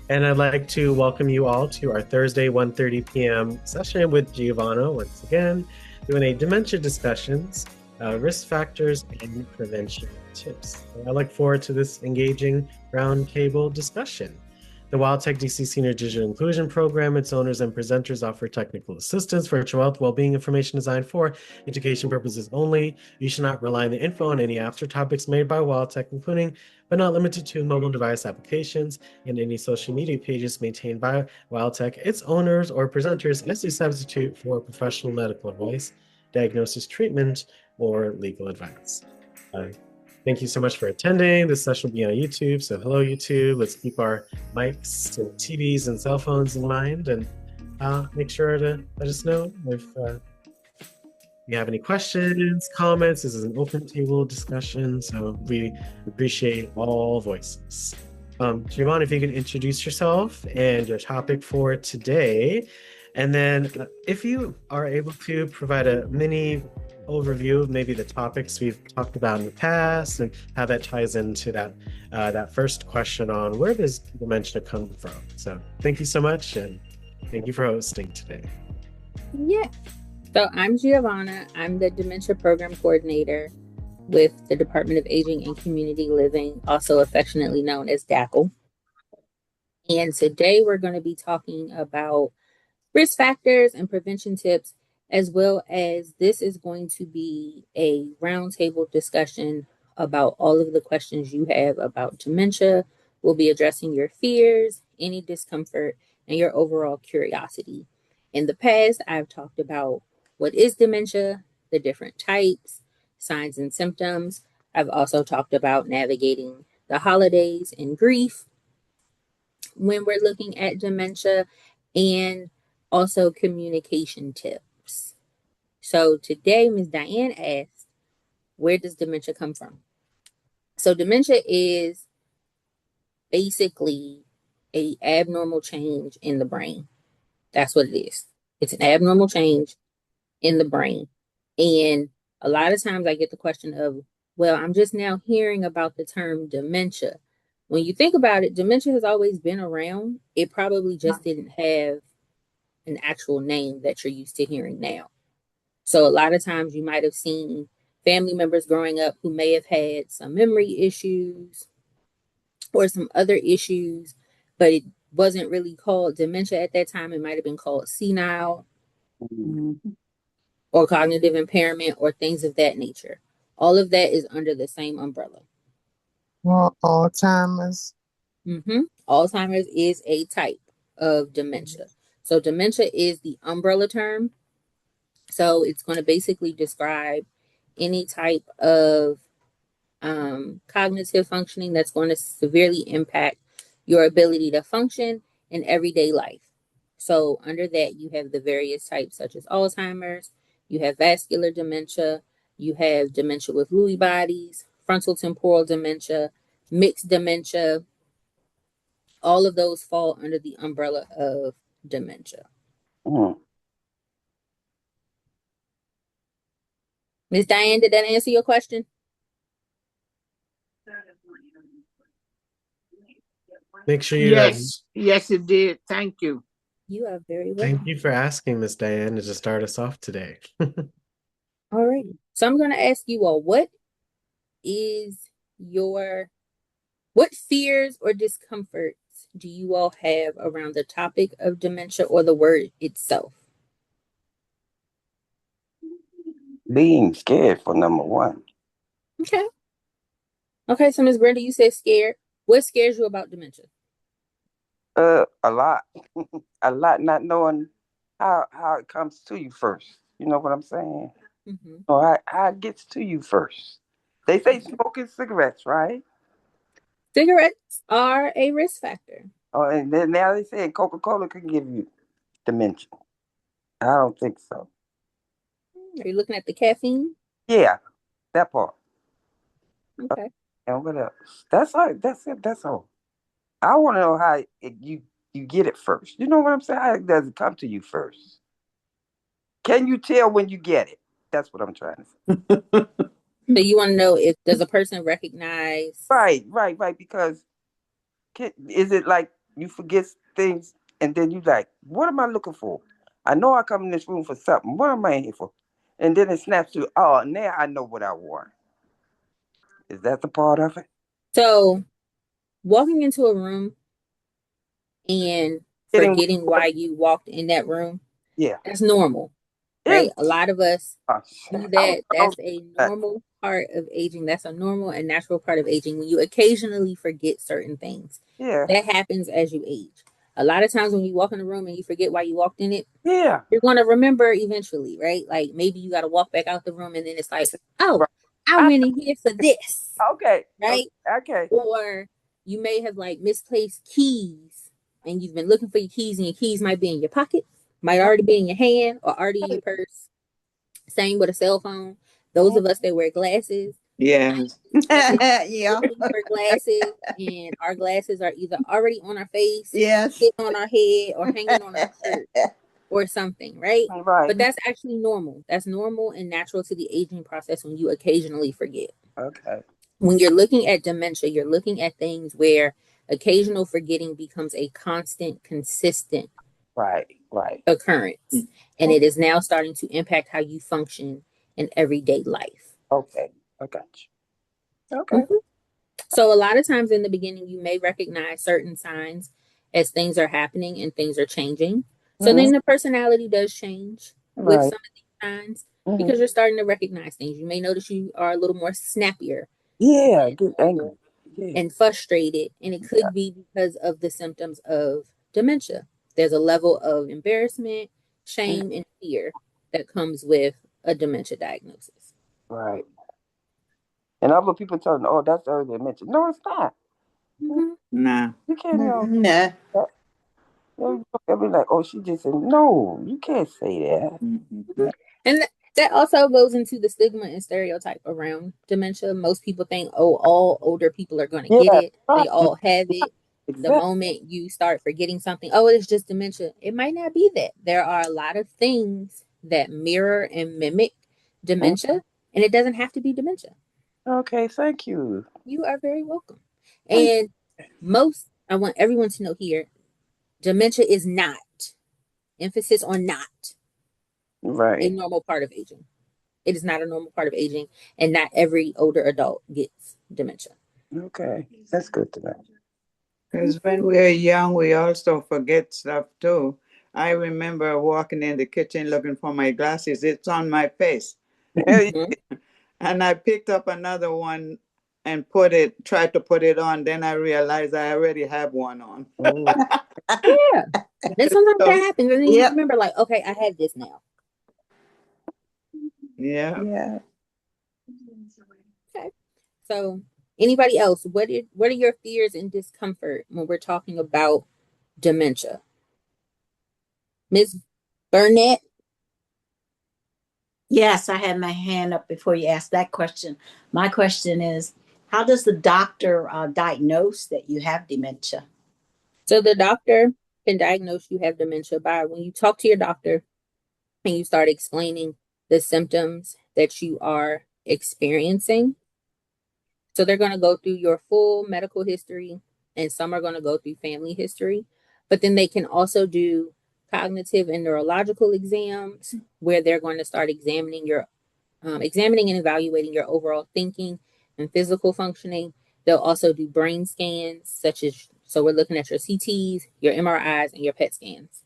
And I'd like to welcome you all to our Thursday 1:30 p.m. session with Giovanna once again, doing a dementia discussions, risk factors, and prevention tips. I look forward to this engaging roundtable discussion. The WildTech DC Senior Digital Inclusion Program, its owners and presenters offer technical assistance, virtual health, well-being information designed for education purposes only. You should not rely on the info on any after topics made by WildTech, including but not limited to mobile device applications and any social media pages maintained by WildTech, its owners, or presenters as a substitute for professional medical advice, diagnosis, treatment, or legal advice. Uh, Thank you so much for attending. This session will be on YouTube. So, hello, YouTube. Let's keep our mics and TVs and cell phones in mind and make sure to let us know if you have any questions, comments. This is an open table discussion. So, we appreciate all voices. Giovanna, if you can introduce yourself and your topic for today. And then, if you are able to provide a mini overview of maybe the topics we've talked about in the past and how that ties into that first question on where does dementia come from. So thank you so much and thank you for hosting today. Yeah. So I'm Giovanna. I'm the Dementia Program Coordinator with the Department of Aging and Community Living, also affectionately known as DACL. And today we're going to be talking about risk factors and prevention tips, as well as this is going to be a roundtable discussion about all of the questions you have about dementia. We'll be addressing your fears, any discomfort, and your overall curiosity. In the past, I've talked about what is dementia, the different types, signs and symptoms. I've also talked about navigating the holidays and grief when we're looking at dementia, and also communication tips. So today, Ms. Diane asked, where does dementia come from? So dementia is basically a abnormal change in the brain. That's what it is. It's an abnormal change in the brain. And a lot of times I get the question of, well, I'm just now hearing about the term dementia. When you think about it, dementia has always been around. It probably just didn't have an actual name that you're used to hearing now. So a lot of times you might have seen family members growing up who may have had some memory issues or some other issues, but it wasn't really called dementia at that time. It might have been called senile or cognitive impairment or things of that nature. All of that is under the same umbrella. Well, Alzheimer's. Alzheimer's is a type of dementia. So dementia is the umbrella term. So it's going to basically describe any type of cognitive functioning that's going to severely impact your ability to function in everyday life. So under that, you have the various types such as Alzheimer's, you have vascular dementia, you have dementia with Lewy bodies, frontal temporal dementia, mixed dementia. All of those fall under the umbrella of dementia. Ms. Diane, did that answer your question? Make sure you Yes, it did. Thank you. You are very welcome. Thank you for asking, Miss Diane, to start us off today. All right. So I'm going to ask you all, what fears or discomforts do you all have around the topic of dementia or the word itself? Being scared for number one. Okay, so Ms. Brenda, you said scared. What scares you about dementia? A lot. A lot, not knowing how it comes to you first. You know what I'm saying? Or how it gets to you first. They say smoking cigarettes, right? Cigarettes are a risk factor. Oh, and then now they say Coca-Cola can give you dementia. I don't think so. Are you looking at the caffeine? Yeah, that part. Okay. And what else? That's all. That's it. That's all. I want to know how you get it first. You know what I'm saying? How does it come to you first? Can you tell when you get it? That's what I'm trying to say. So you want to know does a person recognize? Right. Because is it like you forget things, and then you like, what am I looking for? I know I come in this room for something. What am I in here for? And then it snaps you. Oh, now I know what I want. Is that the part of it? So walking into a room and forgetting why you walked in that room, yeah, that's normal, right? A lot of us do that. I That's a normal part of aging. That's a normal and natural part of aging when you occasionally forget certain things. Yeah. That happens as you age. A lot of times when you walk in a room and you forget why you walked in it, Yeah. you're going to remember eventually, right? Like maybe you got to walk back out the room and then it's like, oh, I went in here for this. Okay. Right? Okay. Or you may have like misplaced keys and you've been looking for your keys and your keys might be in your pocket, might already be in your hand or already in your purse. Same with a cell phone. Those of us that wear glasses. Yes. Yeah. For glasses, and our glasses are either already on our face, Yes, sitting on our head, or hanging on our shirt or something, right? Right. But that's actually normal. That's normal and natural to the aging process when you occasionally forget. Okay. When you're looking at dementia, you're looking at things where occasional forgetting becomes a constant, consistent Right. occurrence. And it is now starting to impact how you function in everyday life. Okay. I got you. Okay. Mm-hmm. So a lot of times in the beginning, you may recognize certain signs as things are happening and things are changing. So then the personality does change with some of these signs because you're starting to recognize things. You may notice you are a little more snappier. Yeah, get angry. Yeah. And frustrated. And it could be because of the symptoms of dementia. There's a level of embarrassment, shame, and fear that comes with a dementia diagnosis. Right. And other people telling, oh, that's early dementia. No, it's not. Mm-hmm. Nah. You can't know. Nah. You look at me like, oh, she just said, no, you can't say that. Mm-hmm. And that also goes into the stigma and stereotype around dementia. Most people think, oh, all older people are going to get it. Right. They all have it. Exactly. The moment you start forgetting something, oh, it's just dementia. It might not be that. There are a lot of things that mirror and mimic dementia, and it doesn't have to be dementia. Okay, thank you. You are very welcome. And I want everyone to know here, dementia is not, emphasis on not, a normal part of aging. It is not a normal part of aging, and not every older adult gets dementia. Okay, that's good to know. Because when we're young, we also forget stuff too. I remember walking in the kitchen looking for my glasses. It's on my face. And I picked up another one and tried to put it on. Then I realized I already have one on. Yeah. Then sometimes that happens. And then you remember, like, okay, I have this now. Yeah. Okay. So, anybody else? What are your fears and discomfort when we're talking about dementia? Ms. Burnett? Yes, I had my hand up before you asked that question. My question is, how does the doctor diagnose that you have dementia? So the doctor can diagnose you have dementia by when you talk to your doctor and you start explaining the symptoms that you are experiencing. So they're going to go through your full medical history, and some are going to go through family history. But then they can also do cognitive and neurological exams where they're going to start examining examining and evaluating your overall thinking and physical functioning. They'll also do brain scans, so we're looking at your CTs, your MRIs, and your PET scans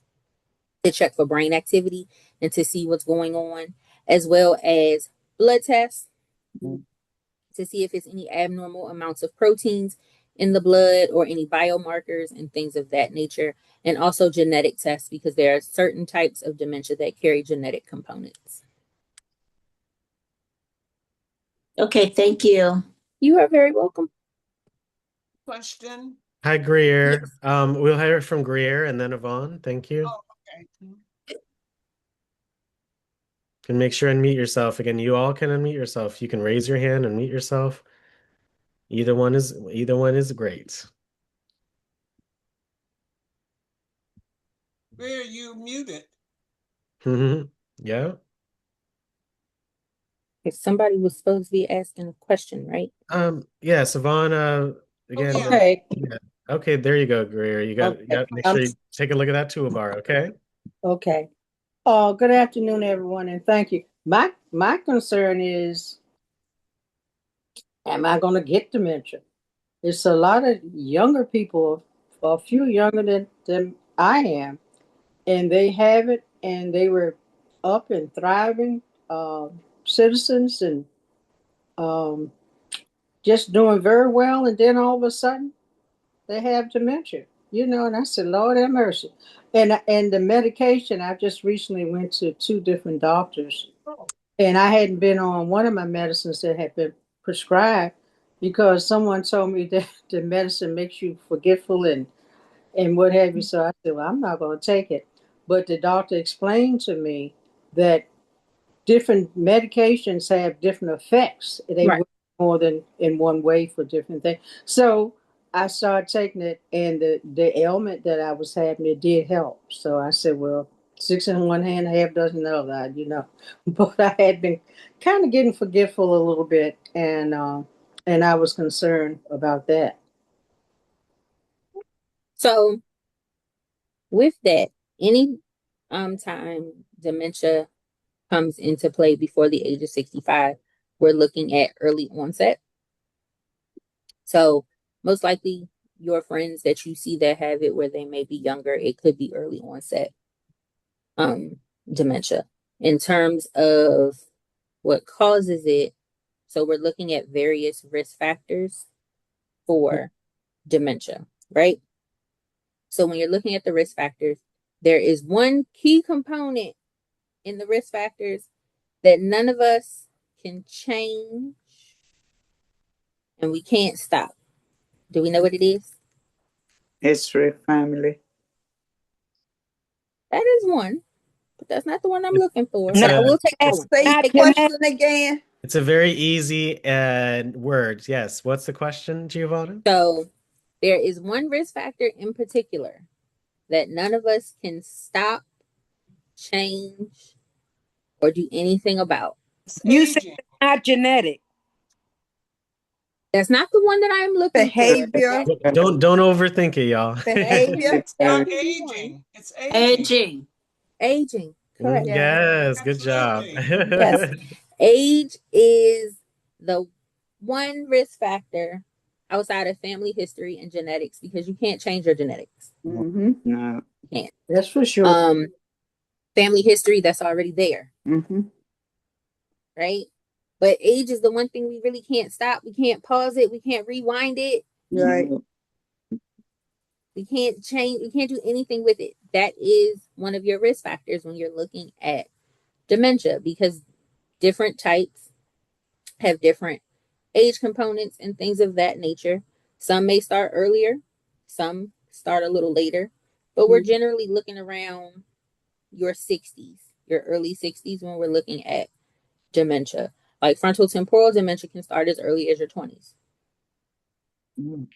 to check for brain activity and to see what's going on, as well as blood tests to see if it's any abnormal amounts of proteins in the blood or any biomarkers and things of that nature, and also genetic tests because there are certain types of dementia that carry genetic components. Okay, thank you. You are very welcome. Question. Hi, Greer. We'll hear from Greer and then Yvonne. Thank you. Oh, okay. Can make sure and unmute yourself. Again, you all can unmute yourself. You can raise your hand and mute yourself. Either one is great. Where are you muted? Yeah. If somebody was supposed to be asking a question, right? Yeah, Savannah, again. Okay. Okay, there you go, Greer. You got Okay. make sure you take a look at that toolbar, okay? Okay. Good afternoon, everyone, and thank you. My concern is, am I going to get dementia? It's a lot of younger people, a few younger than I am, and they have it, and they were up and thriving citizens and um, just doing very well, and then all of a sudden they have dementia. And I said, Lord have mercy. And the medication, I just recently went to two different doctors, and I hadn't been on one of my medicines that had been prescribed because someone told me that the medicine makes you forgetful and what have you. So I said, well, I'm not going to take it. But the doctor explained to me that different medications have different effects. They Right. work more than in one way for different things. So I started taking it, and the ailment that I was having, it did help. So I said, well, six in one hand, half dozen in the other, But I had been kind of getting forgetful a little bit, and I was concerned about that. So with that, any time dementia comes into play before the age of 65, we're looking at early onset. So most likely your friends that you see that have it where they may be younger, it could be early onset dementia. In terms of what causes it, so we're looking at various risk factors for dementia, right? So when you're looking at the risk factors, there is one key component in the risk factors that none of us can change and we can't stop. Do we know what it is? History, family. That is one, but that's not the one I'm looking for. It's But I a will take that one. Say I'll the take that one. question again. it's a very easy word. Yes. What's the question, Giovanna? So there is one risk factor in particular that none of us can stop, change, or do anything about. It's You said aging. it's not genetic. That's not the one that I'm looking for. Behavior. Don't overthink it, y'all. Behavior. It's not That would be one. aging. It's aging. Aging. Aging. Correct. Yeah. Yes, good job. Absolutely. Yes. Age is the one risk factor outside of family history and genetics because you can't change your genetics. Mm-hmm. No. You can't. That's for sure. Family history that's already there, Mm-hmm. right? But age is the one thing we really can't stop. We can't pause it. We can't rewind it. Right. No. We can't change. We can't do anything with it. That is one of your risk factors when you're looking at dementia because different types have different age components and things of that nature. Some may start earlier, some start a little later, but we're generally looking around your 60s, your early 60s when we're looking at dementia. Like frontal temporal dementia can start as early as your 20s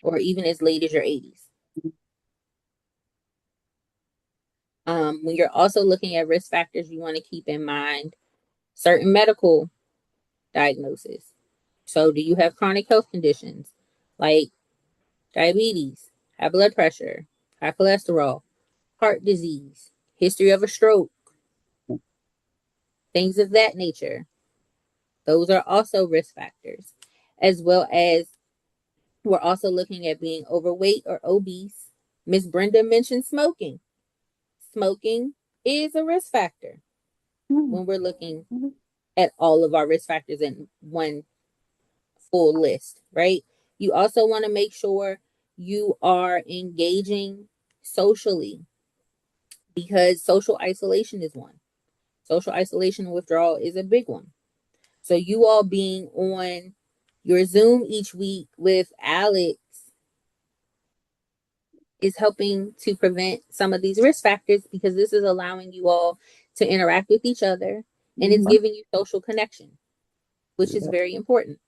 or even as late as your 80s. When you're also looking at risk factors, you want to keep in mind certain medical diagnosis. So, do you have chronic health conditions like diabetes, high blood pressure, high cholesterol, heart disease, history of a stroke, things of that nature? Those are also risk factors, as well as we're also looking at being overweight or obese. Miss Brenda mentioned smoking. Smoking is a risk factor when we're looking at all of our risk factors in one full list, right? You also want to make sure you are engaging socially because social isolation is one. Social isolation and withdrawal is a big one. So you all being on your Zoom each week with Alex is helping to prevent some of these risk factors because this is allowing you all to interact with each other and it's giving you social connection, which is very important.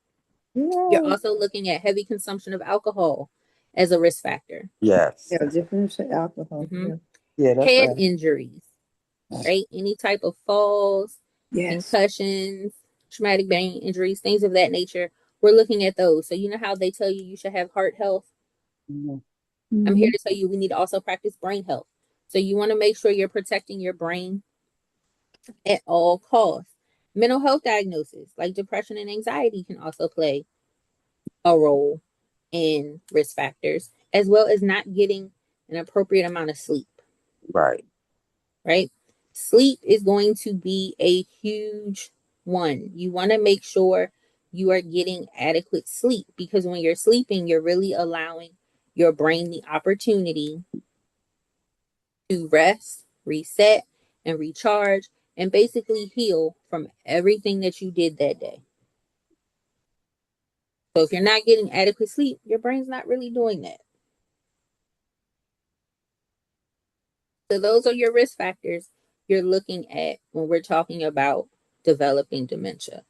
You're also looking at heavy consumption of alcohol as a risk factor. Yes. Yeah, difference in alcohol. Yeah, that's Head right. injuries, right? Any type of falls, Yes. concussions, traumatic brain injuries, things of that nature. We're looking at those. So you know how they tell you you should have heart health? Mhm. I'm here to tell you we need to also practice brain health. So you want to make sure you're protecting your brain at all costs. Mental health diagnosis like depression and anxiety can also play a role in risk factors, as well as not getting an appropriate amount of sleep. Right. Right? Sleep is going to be a huge one. You want to make sure you are getting adequate sleep because when you're sleeping, you're really allowing your brain the opportunity to rest, reset, and recharge, and basically heal from everything that you did that day. So if you're not getting adequate sleep, your brain's not really doing that. So those are your risk factors you're looking at when we're talking about developing dementia.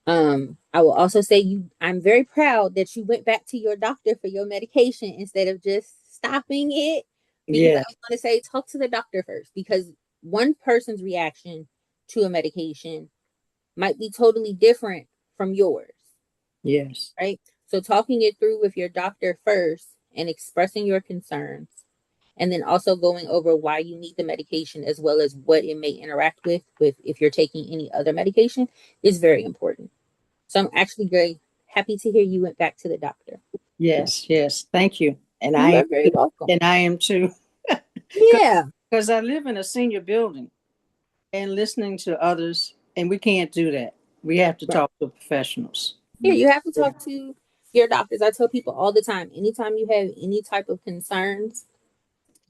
I will also say I'm very proud that you went back to your doctor for your medication instead of just stopping it. Because I was going to say, talk to the doctor first because one person's reaction to a medication might be totally different from yours. Yes. Right. So talking it through with your doctor first and expressing your concerns and then also going over why you need the medication as well as what it may interact with if you're taking any other medication is very important. So I'm actually very happy to hear you went back to the doctor. Yes, yes. Thank you. And you are very welcome. And I am too. Yeah. Because I live in a senior building and listening to others, and we can't do that. We have to talk to professionals. Yeah, you have to talk to your doctors. I tell people all the time, anytime you have any type of concerns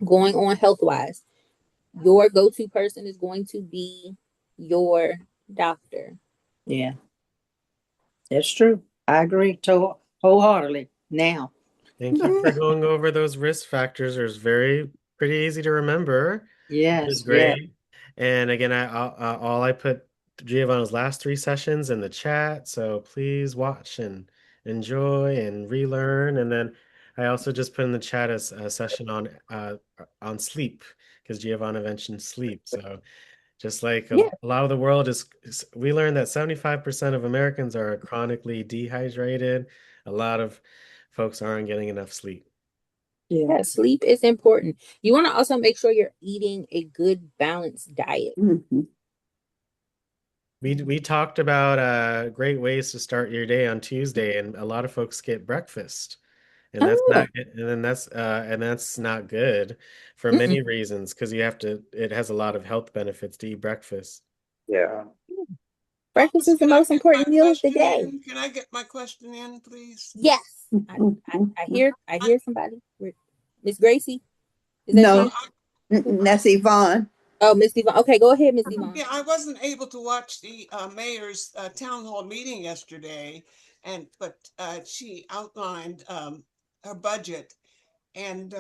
going on health-wise, your go-to person is going to be your doctor. Yeah. That's true. I agree wholeheartedly now. Thank you for going over those risk factors. It's pretty easy to remember. Yes. Which is great. And again, I put Giovanna's last 3 sessions in the chat, so please watch and enjoy and relearn. And then I also just put in the chat a session on sleep because Giovanna mentioned sleep. So just like a lot of the world we learned that 75% of Americans are chronically dehydrated. A lot of folks aren't getting enough sleep. Yeah, sleep is important. You want to also make sure you're eating a good balanced diet. Mm-hmm. We talked about great ways to start your day on Tuesday, and a lot of folks skip breakfast, and that's not good for many reasons because it has a lot of health benefits to eat breakfast. Yeah. Breakfast is the most important meal of the day. Can I get my question in, please? Yes. I hear somebody. Miss Gracie? Is that no, that's Yvonne. Oh, Miss Yvonne. Okay, go ahead, Miss Yvonne. Yeah, I wasn't able to watch the mayor's town hall meeting yesterday, but she outlined her budget, and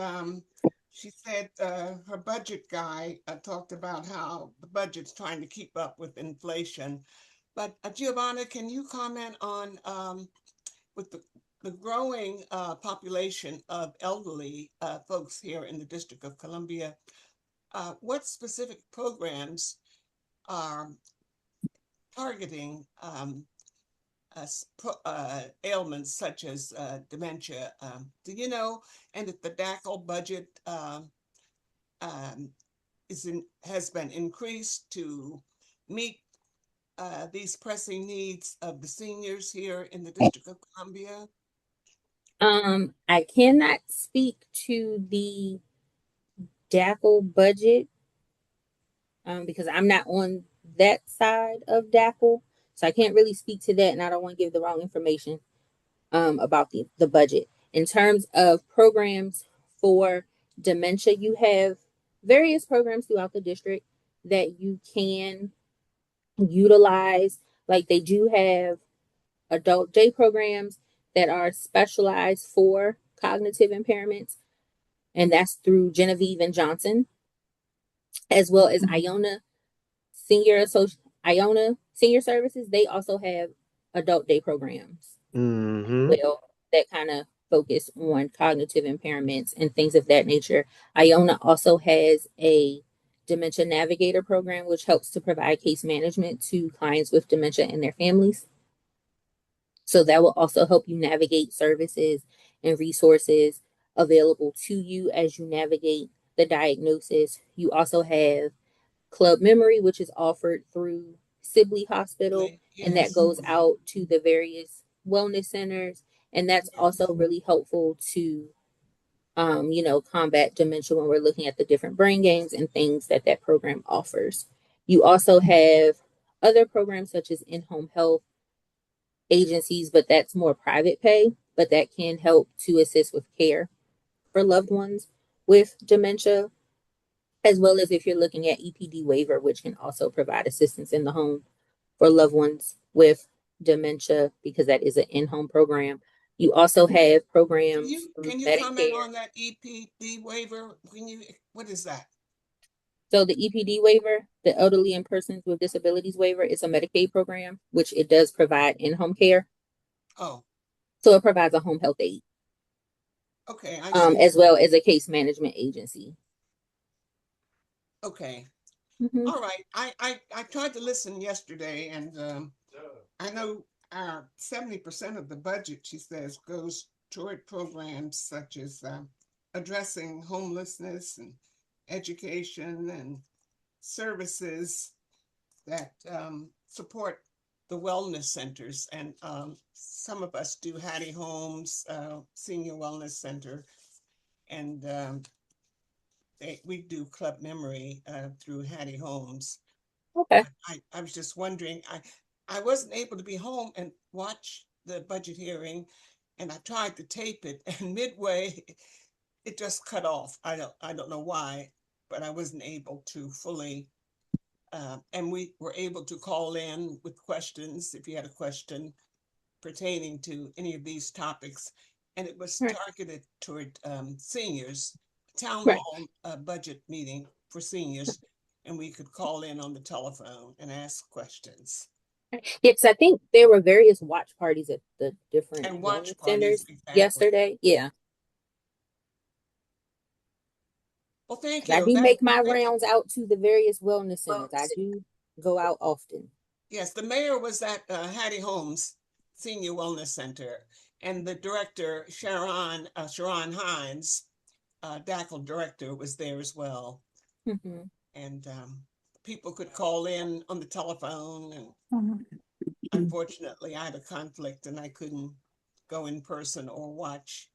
she said her budget guy talked about how the budget's trying to keep up with inflation. But Giovanna, can you comment on with the growing population of elderly folks here in the District of Columbia, what specific programs are targeting ailments such as dementia? Do you know? And if the DACL budget has been increased to meet these pressing needs of the seniors here in the District of Columbia? I cannot speak to the DACL budget because I'm not on that side of DACL, so I can't really speak to that, and I don't want to give the wrong information about the budget. In terms of programs for dementia, you have various programs throughout the district that you can utilize. Like they do have adult day programs that are specialized for cognitive impairments, and that's through Genevieve and Johnson, as well as Iona Senior Services. They also have adult day programs. Well, that kind of focus on cognitive impairments and things of that nature. Iona also has a dementia navigator program, which helps to provide case management to clients with dementia and their families. So that will also help you navigate services and resources available to you as you navigate the diagnosis. You also have Club Memory, which is offered through Sibley Hospital, and that Yes. goes out to the various wellness centers. And that's also really helpful to, combat dementia when we're looking at the different brain games and things that that program offers. You also have other programs such as in-home health agencies, but that's more private pay, but that can help to assist with care for loved ones with dementia, as well as if you're looking at EPD waiver, which can also provide assistance in the home for loved ones with dementia, because that is an in-home program. You also have programs through Can you comment Medicare. on that EPD waiver? What is that? So the EPD waiver, the Elderly and Persons with Disabilities waiver, is a Medicaid program, which it does provide in-home care. Oh. So it provides a home health aide. Okay, I see. As well as a case management agency. Okay. All right. I tried to listen yesterday, and I know 70% of the budget, she says, goes toward programs such as addressing homelessness and education and services that support the wellness centers. And some of us do Hattie Homes, Senior Wellness Center, and we do Club Memory through Hattie Homes. Okay. I was just wondering, I wasn't able to be home and watch the budget hearing, and I tried to tape it, and midway it just cut off. I don't know why, but I wasn't able to fully. And we were able to call in with questions if you had a question pertaining to any of these topics, and it was targeted toward seniors. Town hall budget meeting for seniors, and we could call in on the telephone and ask questions. Yes, I think there were various watch parties at the different and watch centers parties yesterday. Yeah. Well, thank I you. do make my rounds out to the various wellness centers. I do go out often. Yes, the mayor was at Hattie Homes Senior Wellness Center, and the director, Sharon Hines, DACL director, was there as well. And people could call in on the telephone, and unfortunately I had a conflict and I couldn't go in person or watch,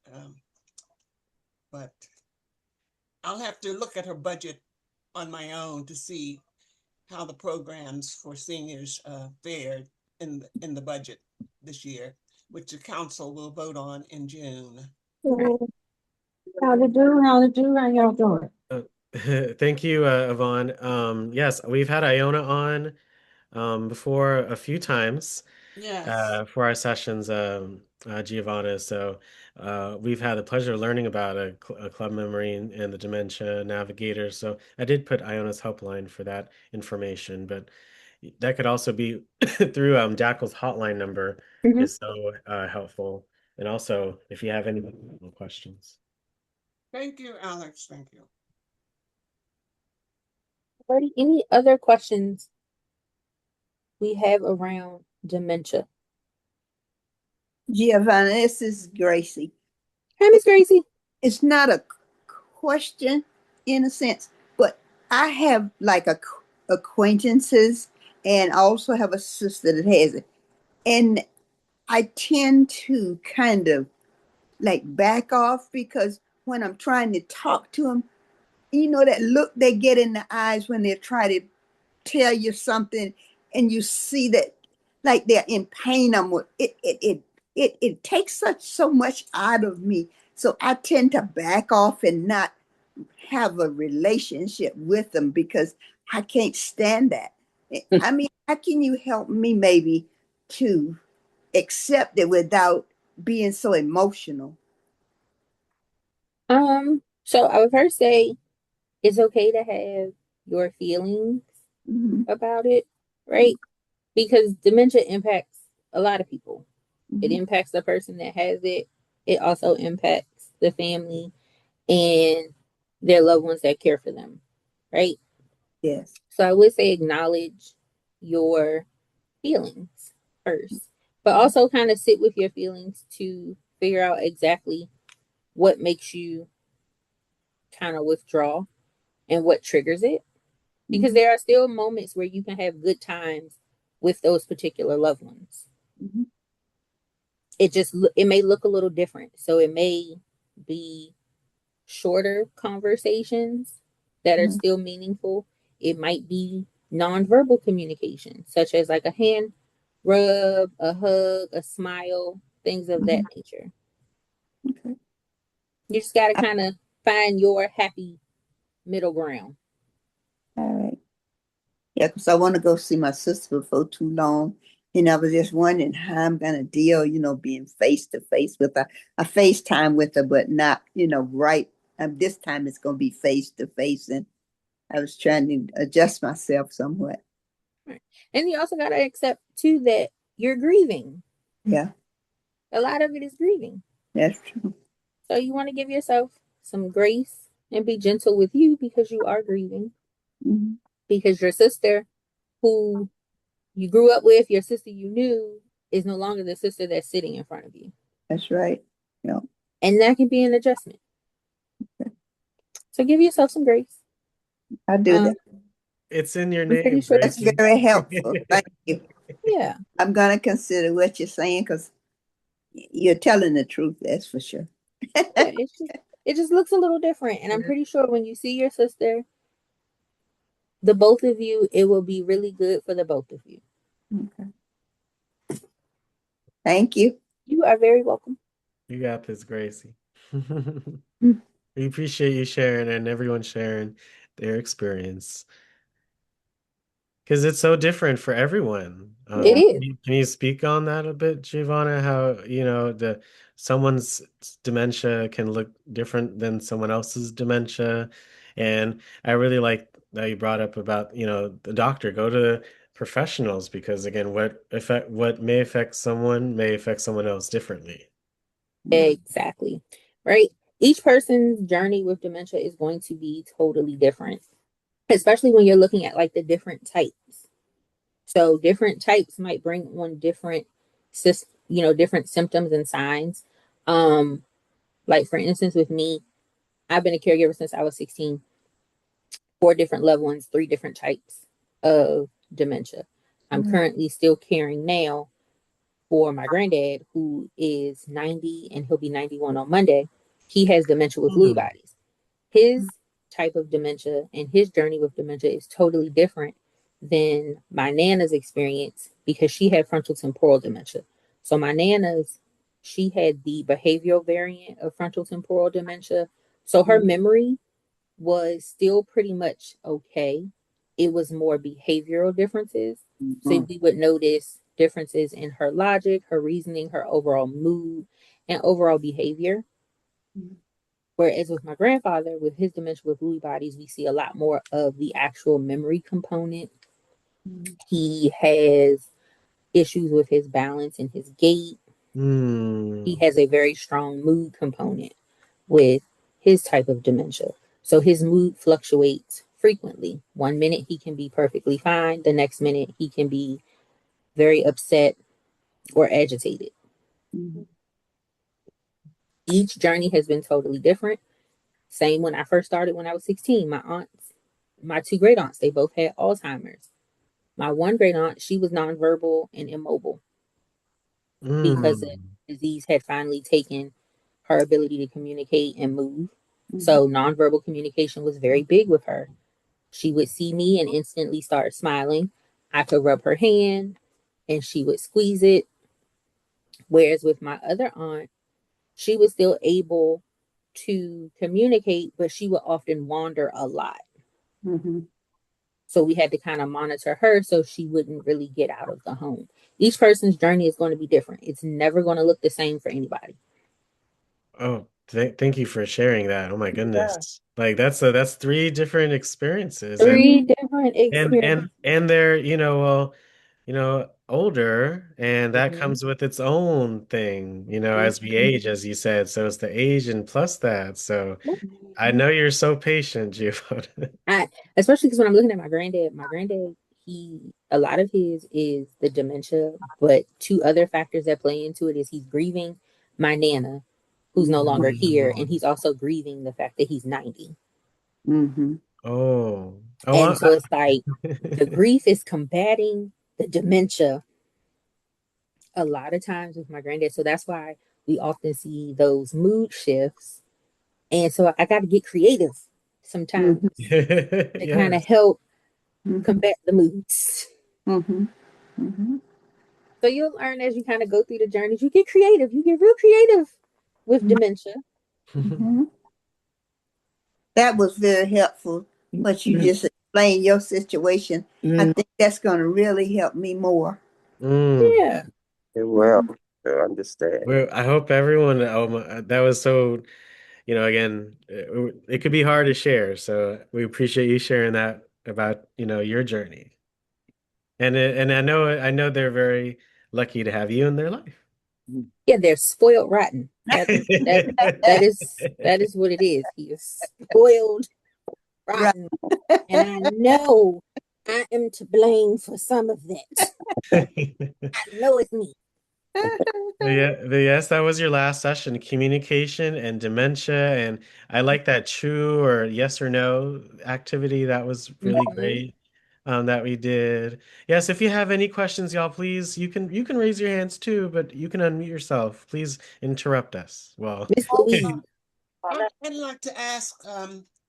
but I'll have to look at her budget on my own to see how the programs for seniors fared in the budget this year, which the council will vote on in June. How y'all doing? Thank you, Yvonne. Yes, we've had Iona on before a few times. Yes. For our sessions, Giovanna. So we've had the pleasure of learning about a club memory and the Dementia Navigator. So I did put Iona's helpline for that information, but that could also be through DACL's hotline number is so helpful. And also, if you have any questions. Thank you, Alex. Thank you. Any other questions we have around dementia? Giovanna, this is Gracie. Hi, Miss Gracie. It's not a question in a sense, but I have like acquaintances and also have a sister that has it. And I tend to kind of like back off because when I'm trying to talk to them, you know, that look they get in the eyes when they try to tell you something and you see that like they're in pain. It takes so much out of me. So I tend to back off and not have a relationship with them because I can't stand that. I mean, how can you help me maybe to accept it without being so emotional? So I would first say it's okay to have your feelings about it, right? Because dementia impacts a lot of people. It impacts the person that has it. It also impacts the family and their loved ones that care for them, right? Yes. So I would say acknowledge your feelings first, but also kind of sit with your feelings to figure out exactly what makes you kind of withdraw and what triggers it. Because there are still moments where you can have good times with those particular loved ones. It may look a little different. So it may be shorter conversations that are still meaningful. It might be nonverbal communication, such as like a hand rub, a hug, a smile, things of that nature. Okay. You just got to kind of find your happy middle ground. All right. Yeah, because I want to go see my sister before too long. And I was just wondering how I'm going to deal, being face to face with her. I FaceTime with her, but not, right. This time it's going to be face to face. And I was trying to adjust myself somewhat. Right. And you also got to accept, too, that you're grieving. Yeah. A lot of it is grieving. That's true. So you want to give yourself some grace and be gentle with you because you are grieving. Because your sister who you grew up with, your sister you knew, is no longer the sister that's sitting in front of you. That's right. Yeah. And that can be an adjustment. Okay. So give yourself some grace. I do that. It's in your I'm name. pretty sure that's very helpful. Thank you. Yeah. I'm going to consider what you're saying because you're telling the truth. That's for sure. Yeah, it just looks a little different. And I'm pretty sure when you see your sister, the both of you, it will be really good for the both of you. Okay. Thank you. You are very welcome. You got this, Gracie. We appreciate you sharing and everyone sharing their experience. Because it's so different for everyone. It is. Can you speak on that a bit, Giovanna? How, someone's dementia can look different than someone else's dementia. And I really like that you brought up about, the doctor. Go to professionals because again, what may affect someone may affect someone else differently. Exactly. Right. Each person's journey with dementia is going to be totally different, especially when you're looking at like the different types. So different types might bring on different different symptoms and signs. Like for instance, with me, I've been a caregiver since I was 16, 4 different loved ones, 3 different types of dementia. I'm currently still caring now for my granddad, who is 90 and he'll be 91 on Monday. He has dementia with Lewy bodies. His type of dementia and his journey with dementia is totally different than my Nana's experience because she had frontal temporal dementia. So my Nana's, she had the behavioral variant of frontal temporal dementia. So her memory was still pretty much okay. It was more behavioral differences. So we would notice differences in her logic, her reasoning, her overall mood, and overall behavior. Whereas with my grandfather, with his dementia with Lewy bodies, we see a lot more of the actual memory component. He has issues with his balance and his gait. He has a very strong mood component with his type of dementia. So his mood fluctuates frequently. One minute he can be perfectly fine. The next minute he can be very upset or agitated. Each journey has been totally different. Same when I first started when I was 16. My aunts, my 2 great aunts, they both had Alzheimer's. My one great aunt, she was nonverbal and immobile because the disease had finally taken her ability to communicate and move. So nonverbal communication was very big with her. She would see me and instantly start smiling. I could rub her hand and she would squeeze it. Whereas with my other aunt, she was still able to communicate, but she would often wander a lot. So we had to kind of monitor her so she wouldn't really get out of the home. Each person's journey is going to be different. It's never going to look the same for anybody. Oh, thank you for sharing that. Oh my goodness. Like that's 3 different experiences 3 different experiences. and they're, older and that comes with its own thing, as we age, as you said. So it's the age and plus that. So I know you're so patient, Giovanna. Especially because when I'm looking at my granddad, a lot of his is the dementia, but 2 other factors that play into it is he's grieving my Nana, who's no longer here, and he's also grieving the fact that he's 90. Mm-hmm. Oh, And so it's like the grief is combating the dementia a lot of times with my granddad. So that's why we often see those mood shifts. And so I got to get creative sometimes to kind of yes. help combat the moods. Mm-hmm. Mm-hmm. So you'll learn as you kind of go through the journeys. You get creative. You get real creative with dementia. Mm-hmm. That was very helpful. What you just explained your situation. I think that's going to really help me more. Yeah. Well, I understand. Well, I hope everyone, that was so, again, it could be hard to share. So we appreciate you sharing that about, your journey. And I know they're very lucky to have you in their life. Yeah, they're spoiled rotten. That is what it is. He is spoiled rotten. And I know I am to blame for some of that. I know it's me. Yeah, but yes, that was your last session, communication and dementia. And I like that true or yes or no activity. That was really great that we did. Yes, if you have any questions, y'all, please, you can raise your hands too, but you can unmute yourself. Please interrupt us. Well, Miss Louise. I'd like to ask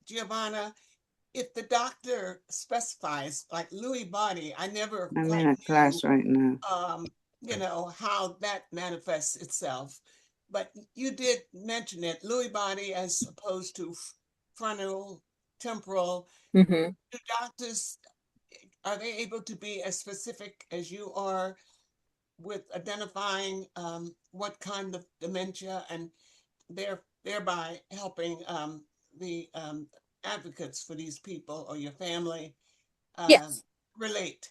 Giovanna, if the doctor specifies, like Lewy body, I never I'm quite in a knew, class right now. how that manifests itself. But you did mention it, Lewy body as opposed to frontal, temporal. Mm-hmm. Do doctors, are they able to be as specific as you are with identifying what kind of dementia, and thereby helping the advocates for these people or your family Yes. relate?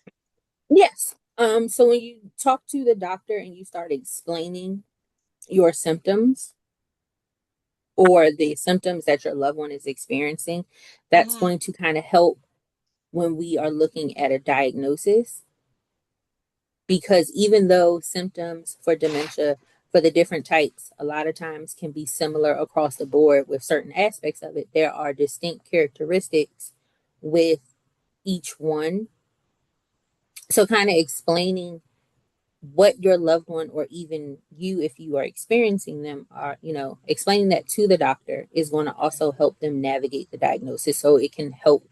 Yes. So when you talk to the doctor and you start explaining your symptoms or the symptoms that your loved one is experiencing, that's going to kind of help when we are looking at a diagnosis. Because even though symptoms for dementia for the different types a lot of times can be similar across the board with certain aspects of it, there are distinct characteristics with each one. So kind of explaining what your loved one or even you, if you are experiencing them, are, explaining that to the doctor is going to also help them navigate the diagnosis. So it can help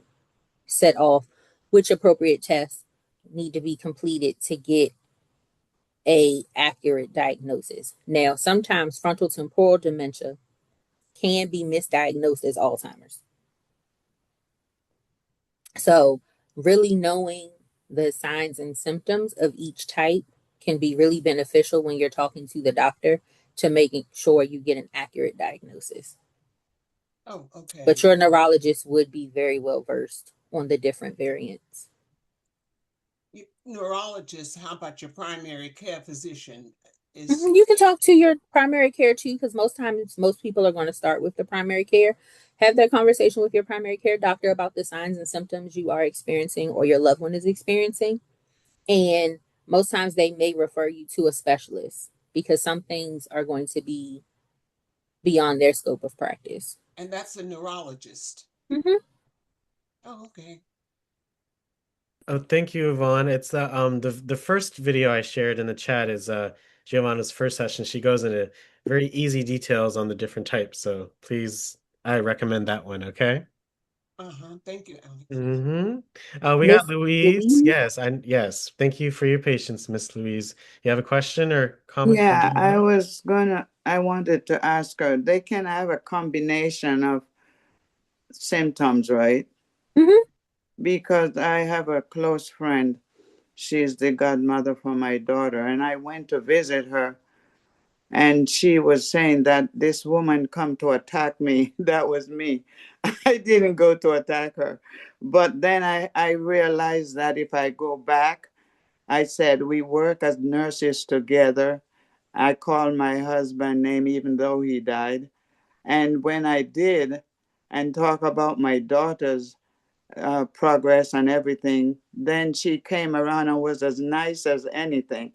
set off which appropriate tests need to be completed to get a accurate diagnosis. Now, sometimes frontal temporal dementia can be misdiagnosed as Alzheimer's. So, really knowing the signs and symptoms of each type can be really beneficial when you're talking to the doctor to making sure you get an accurate diagnosis. Oh, okay. But your neurologist would be very well versed on the different variants. Neurologist, how about your primary care physician? You can talk to your primary care too, because most times most people are going to start with the primary care. Have that conversation with your primary care doctor about the signs and symptoms you are experiencing or your loved one is experiencing. And most times they may refer you to a specialist because some things are going to be beyond their scope of practice. And that's a neurologist. Mm-hmm. Oh, okay. oh, thank you, Yvonne. It's the first video I shared in the chat is Giovanna's first session. She goes into very easy details on the different types. So please, I recommend that one, okay? Thank you, Alex. We Miss got Louise. Louise? Yes. Thank you for your patience, Miss Louise. You have a question or comment for Yeah, Giovanna? I wanted to ask her, they can have a combination of symptoms, right? Mm-hmm. Because I have a close friend. She's the godmother for my daughter, and I went to visit her, and she was saying that this woman come to attack me. That was me. I didn't go to attack her. But then I realized that if I go back, I said, we work as nurses together. I called my husband name even though he died. And when I did, and talk about my daughter's progress and everything, then she came around and was as nice as anything.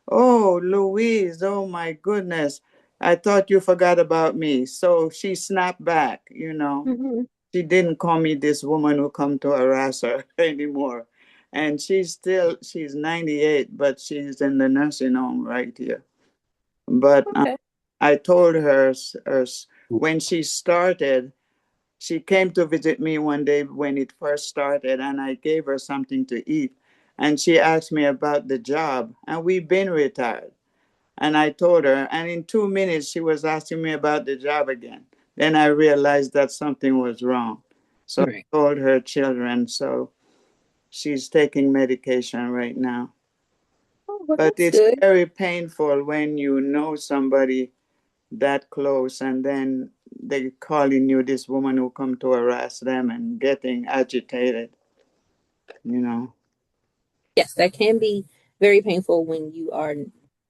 Oh, Louise, oh my goodness. I thought you forgot about me. So she snapped back, Mm-hmm. She didn't call me this woman who come to harass her anymore. And she's 98, but she's in the nursing home right here. But Okay. I told her, when she started, she came to visit me one day when it first started, and I gave her something to eat. And she asked me about the job, and we've been retired. And I told her, and in 2 minutes, she was asking me about the job again. Then I realized that something was wrong. So Right. I told her children, so she's taking medication right now. Oh, well, But that's it's good. very painful when you know somebody that close and then they calling you this woman who come to harass them and getting agitated, you know. Yes, that can be very painful when you are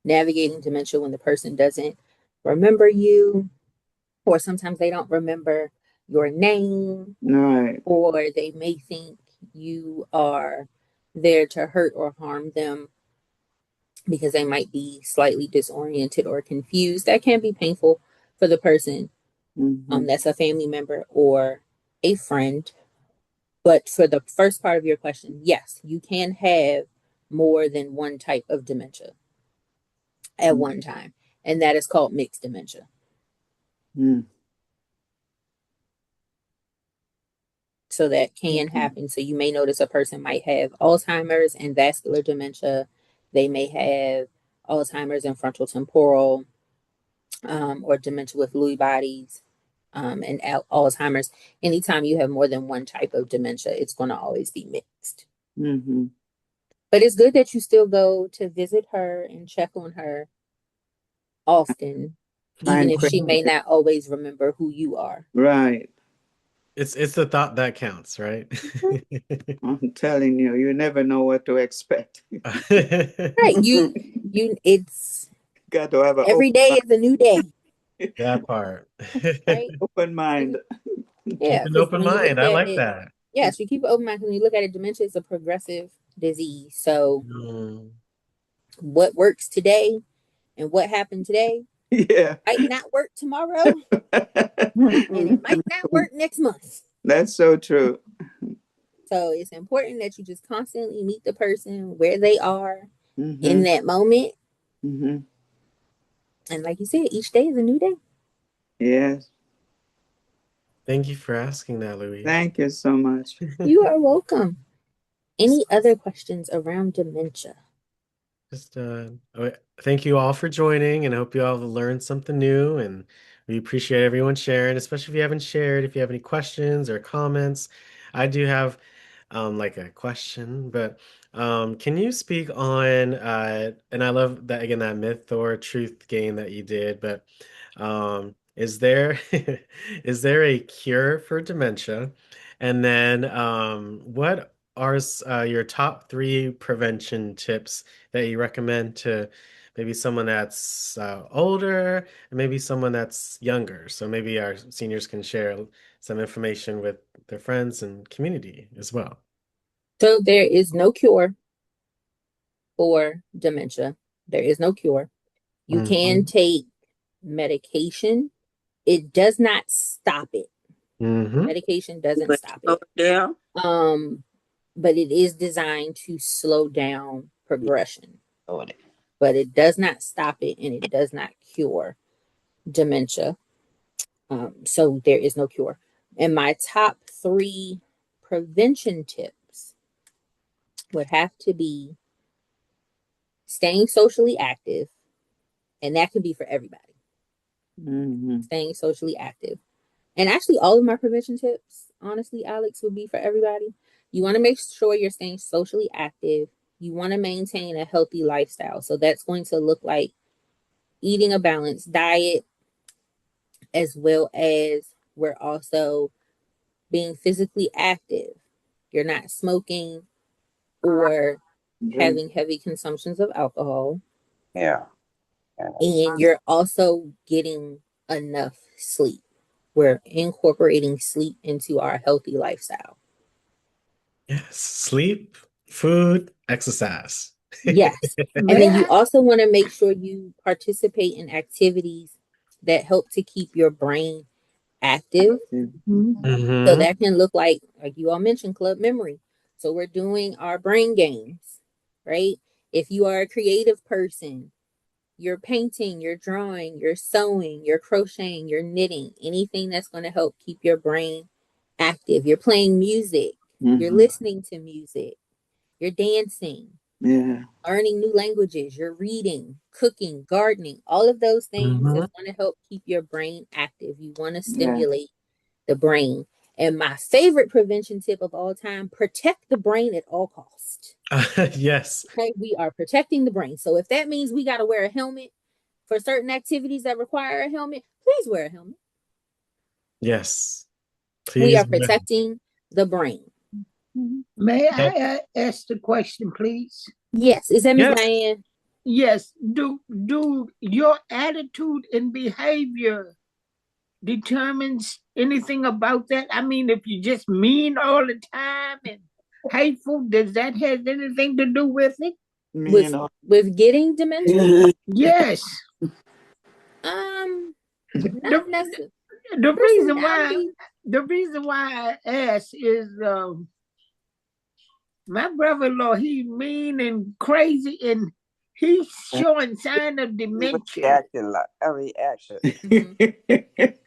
navigating dementia when the person doesn't remember you, or sometimes they don't remember your name, Right. or they may think you are there to hurt or harm them because they might be slightly disoriented or confused. That can be painful for the person Mm-hmm. that's a family member or a friend. But for the first part of your question, yes, you can have more than one type of dementia at one time, and that is called mixed dementia. Mm-hmm. So that can happen. So you may notice a person might have Alzheimer's and vascular dementia. They may have Alzheimer's and frontal temporal, or dementia with Lewy bodies, and Alzheimer's. Anytime you have more than one type of dementia, it's going to always be mixed. Mm-hmm. But it's good that you still go to visit her and check on her often, even Fine. if she may not always remember who you are. Right. It's the thought that counts, right? I'm telling you, you never know what to expect. Right. It's Got to have an every day is a new day, That part. right? open mind. Keep Yeah, an because open when you mind. look I at like it, that. yes, you keep an open mind. When you look at it, dementia is a progressive disease. So Mm. what works today and what happened today Yeah. might not work tomorrow, and it might not work next month. That's so true. So it's important that you just constantly meet the person where they are in Mm-hmm. that moment. Mm-hmm. And like you said, each day is a new day. Yes. Thank you for asking that, Louise. Thank you so much. You are welcome. Any other questions around dementia? Just thank you all for joining, and I hope you all have learned something new. And we appreciate everyone sharing, especially if you haven't shared. If you have any questions or comments, I do have like a question, but can you speak on and I love that again, that myth or truth game that you did, but is there is there a cure for dementia? And then what are your top three prevention tips that you recommend to maybe someone that's older and maybe someone that's younger? So maybe our seniors can share some information with their friends and community as well. So there is no cure for dementia. There is no cure. You can Hmm. take medication. It does not stop it. Hmm. Medication doesn't But stop slow it. down. Um, but it is designed to slow down progression. On it. But it does not stop it and it does not cure dementia. So there is no cure. And my top three prevention tips would have to be staying socially active, and that can be for everybody. Mm-hmm. Staying socially active. And actually, all of my prevention tips, honestly, Alex, would be for everybody. You want to make sure you're staying socially active. You want to maintain a healthy lifestyle. So that's going to look like eating a balanced diet, as well as we're also being physically active. You're not smoking or Drink. having heavy consumptions of alcohol. Yeah. And you're also getting enough sleep. We're incorporating sleep into our healthy lifestyle. Yes, sleep, food, exercise. Yes. And May then you I? also want to make sure you participate in activities that help to keep your brain active. Mm-hmm. So that can look like you all mentioned, club memory. So we're doing our brain games, right? If you are a creative person, you're painting, you're drawing, you're sewing, you're crocheting, you're knitting, anything that's going to help keep your brain active. You're playing music, you're listening to music, you're dancing, learning new languages, you're reading, cooking, gardening, all of those things that's going to help keep your brain active. You want to stimulate the brain. And my favorite prevention tip of all time, protect the brain at all costs. Yes. Okay, we are protecting the brain. So if that means we got to wear a helmet for certain activities that require a helmet, please wear a helmet. Yes. We Please. are protecting the brain. May I ask the question, please? Yes. Is that Ms. Diane? Yes. Do your attitude and behavior determines anything about that? I mean, if you're just mean all the time and hateful, does that have anything to do with it? With getting dementia? Yes. Not necessarily. The reason why I ask is my brother-in-law, he's mean and crazy, and he's showing sign of dementia.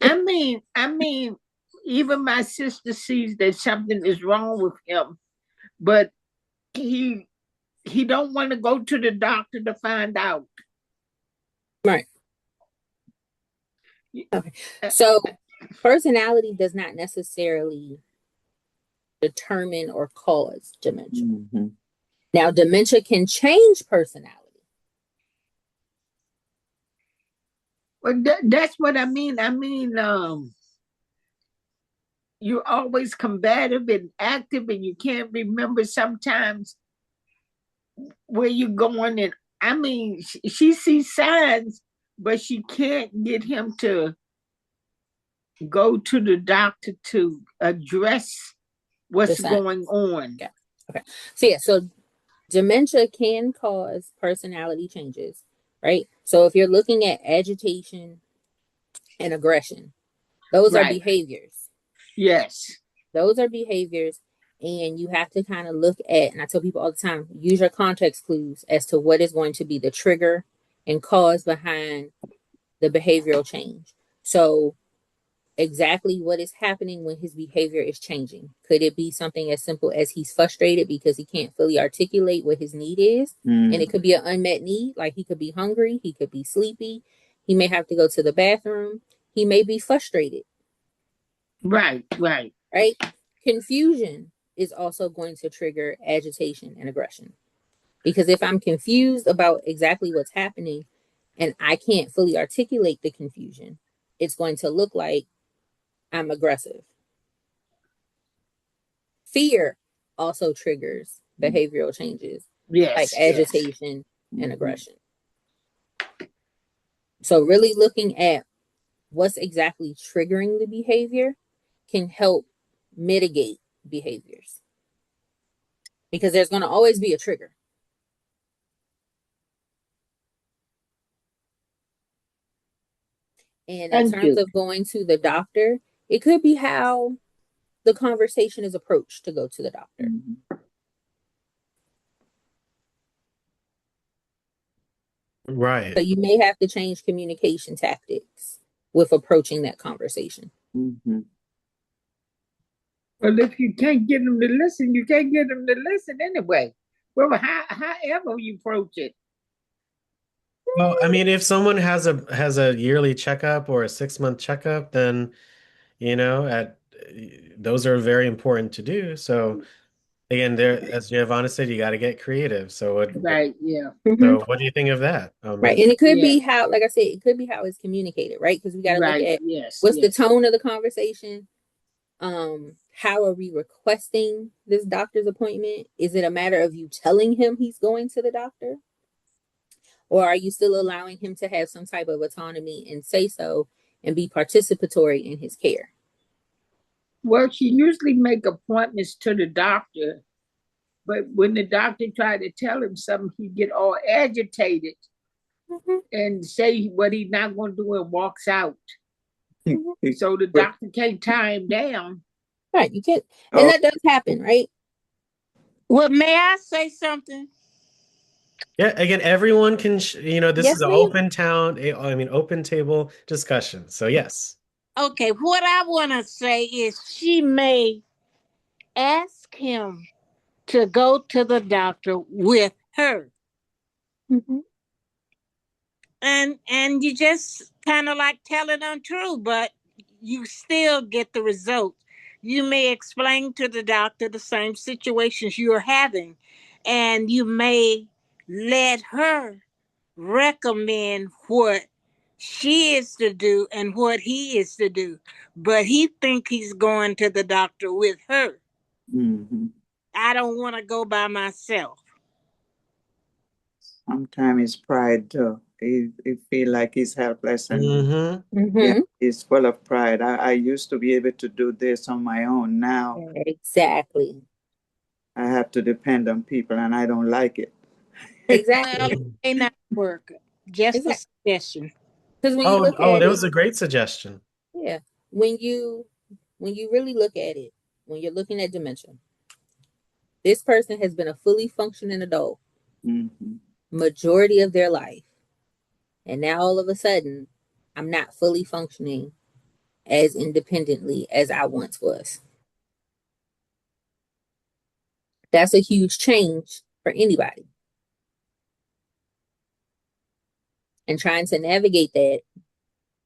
I mean, even my sister sees that something is wrong with him, but he don't want to go to the doctor to find out. Right. Okay. So personality does not necessarily determine or cause dementia. Now, dementia can change personality. Well, that's what I mean. I mean, you're always combative and active, and you can't remember sometimes where you're going. And I mean, she sees signs, but she can't get him to go to the doctor to address what's going on. Yeah. Okay. So dementia can cause personality changes, right? So if you're looking at agitation and aggression, those are behaviors. Yes. Those are behaviors. And you have to kind of look at, and I tell people all the time, use your context clues as to what is going to be the trigger and cause behind the behavioral change. So exactly what is happening when his behavior is changing. Could it be something as simple as he's frustrated because he can't fully articulate what his need is? And it could be an unmet need, like he could be hungry, he could be sleepy, he may have to go to the bathroom, he may be frustrated. Right. Confusion is also going to trigger agitation and aggression. Because if I'm confused about exactly what's happening and I can't fully articulate the confusion, it's going to look like I'm aggressive. Fear also triggers behavioral changes, like agitation and aggression. So really looking at what's exactly triggering the behavior can help mitigate behaviors. Because there's going to always be a trigger. And in terms of going to the doctor, it could be how the conversation is approached to go to the doctor. Right. So you may have to change communication tactics with approaching that conversation. Well, if you can't get them to listen, you can't get them to listen anyway. Well, however you approach it. Well, I mean, if someone has a yearly checkup or a 6-month checkup, then those are very important to do. So again, as Giovanna said, you got to get creative. So what do you think of that? Right. And it could be how, like I said, it could be how it's communicated, right? Because we got to look at what's the tone of the conversation. How are we requesting this doctor's appointment? Is it a matter of you telling him he's going to the doctor? Or are you still allowing him to have some type of autonomy and say so and be participatory in his care? Well, she usually make appointments to the doctor, but when the doctor tried to tell him something, he'd get all agitated. and say what he's not going to do and walks out. Mhm. So the doctor can't tie him down. Right, you can't, and that does happen, right? Well, may I say something? Yeah, again, everyone can, this is Yes, an ma'am. open table discussion. So yes. Okay, what I want to say is she may ask him to go to the doctor with her. Mm-hmm. And you just kind of like tell it untrue, but you still get the result. You may explain to the doctor the same situations you're having, and you may let her recommend what she is to do and what he is to do, but he think he's going to the doctor with her. Mm-hmm. I don't want to go by myself. Sometimes it's pride too. He feel like he's helpless and Mm-hmm. yeah, Mm-hmm. he's full of pride. I used to be able to do this on my own. Now Exactly. I have to depend on people and I don't like it. Well, Exactly. it may not work. Just a Exactly. suggestion. Because when you Oh, look oh, at that it, was a great suggestion. yeah, when you really look at it, when you're looking at dementia, this person has been a fully functioning adult Mm-hmm. majority of their life, and now all of a sudden, I'm not fully functioning as independently as I once was. That's a huge change for anybody. And trying to navigate that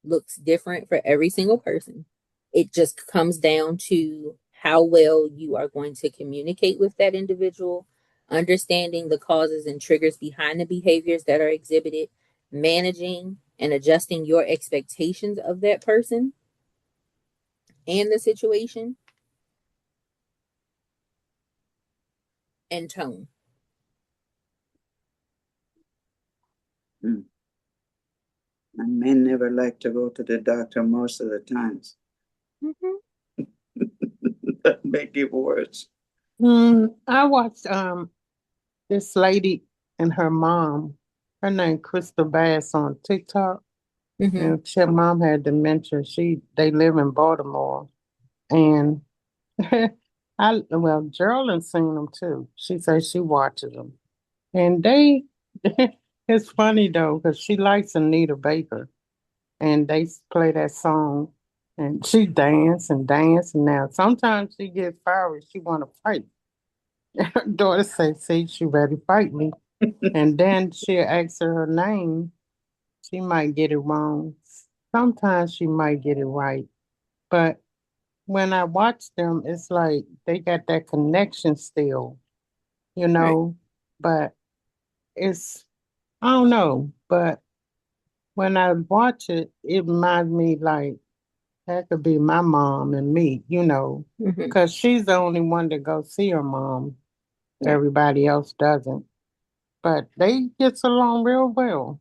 looks different for every single person. It just comes down to how well you are going to communicate with that individual, understanding the causes and triggers behind the behaviors that are exhibited, managing and adjusting your expectations of that person and the situation, and tone. Mm. And men never like to go to the doctor most of the times. Mm-hmm. That make it worse. I watched this lady and her mom. Her name Crystal Bass on TikTok, Mm-hmm. and her mom had dementia. They live in Baltimore, and Geraldine seen them too. She says she watches them, and they. It's funny though because she likes Anita Baker, and they play that song, and she dance and dance. And now sometimes she gets fiery. She want to fight. Her daughter say, "See, she ready to fight me." And then she'll ask her name. She might get it wrong. Sometimes she might get it right. But when I watch them, it's like they got that connection still, you Right. know. But it's, I don't know. But when I watch it, it reminds me like that could be my mom and me, Mm-hmm. because she's the only one that goes see her mom. Right. Everybody else doesn't. But they gets along real well.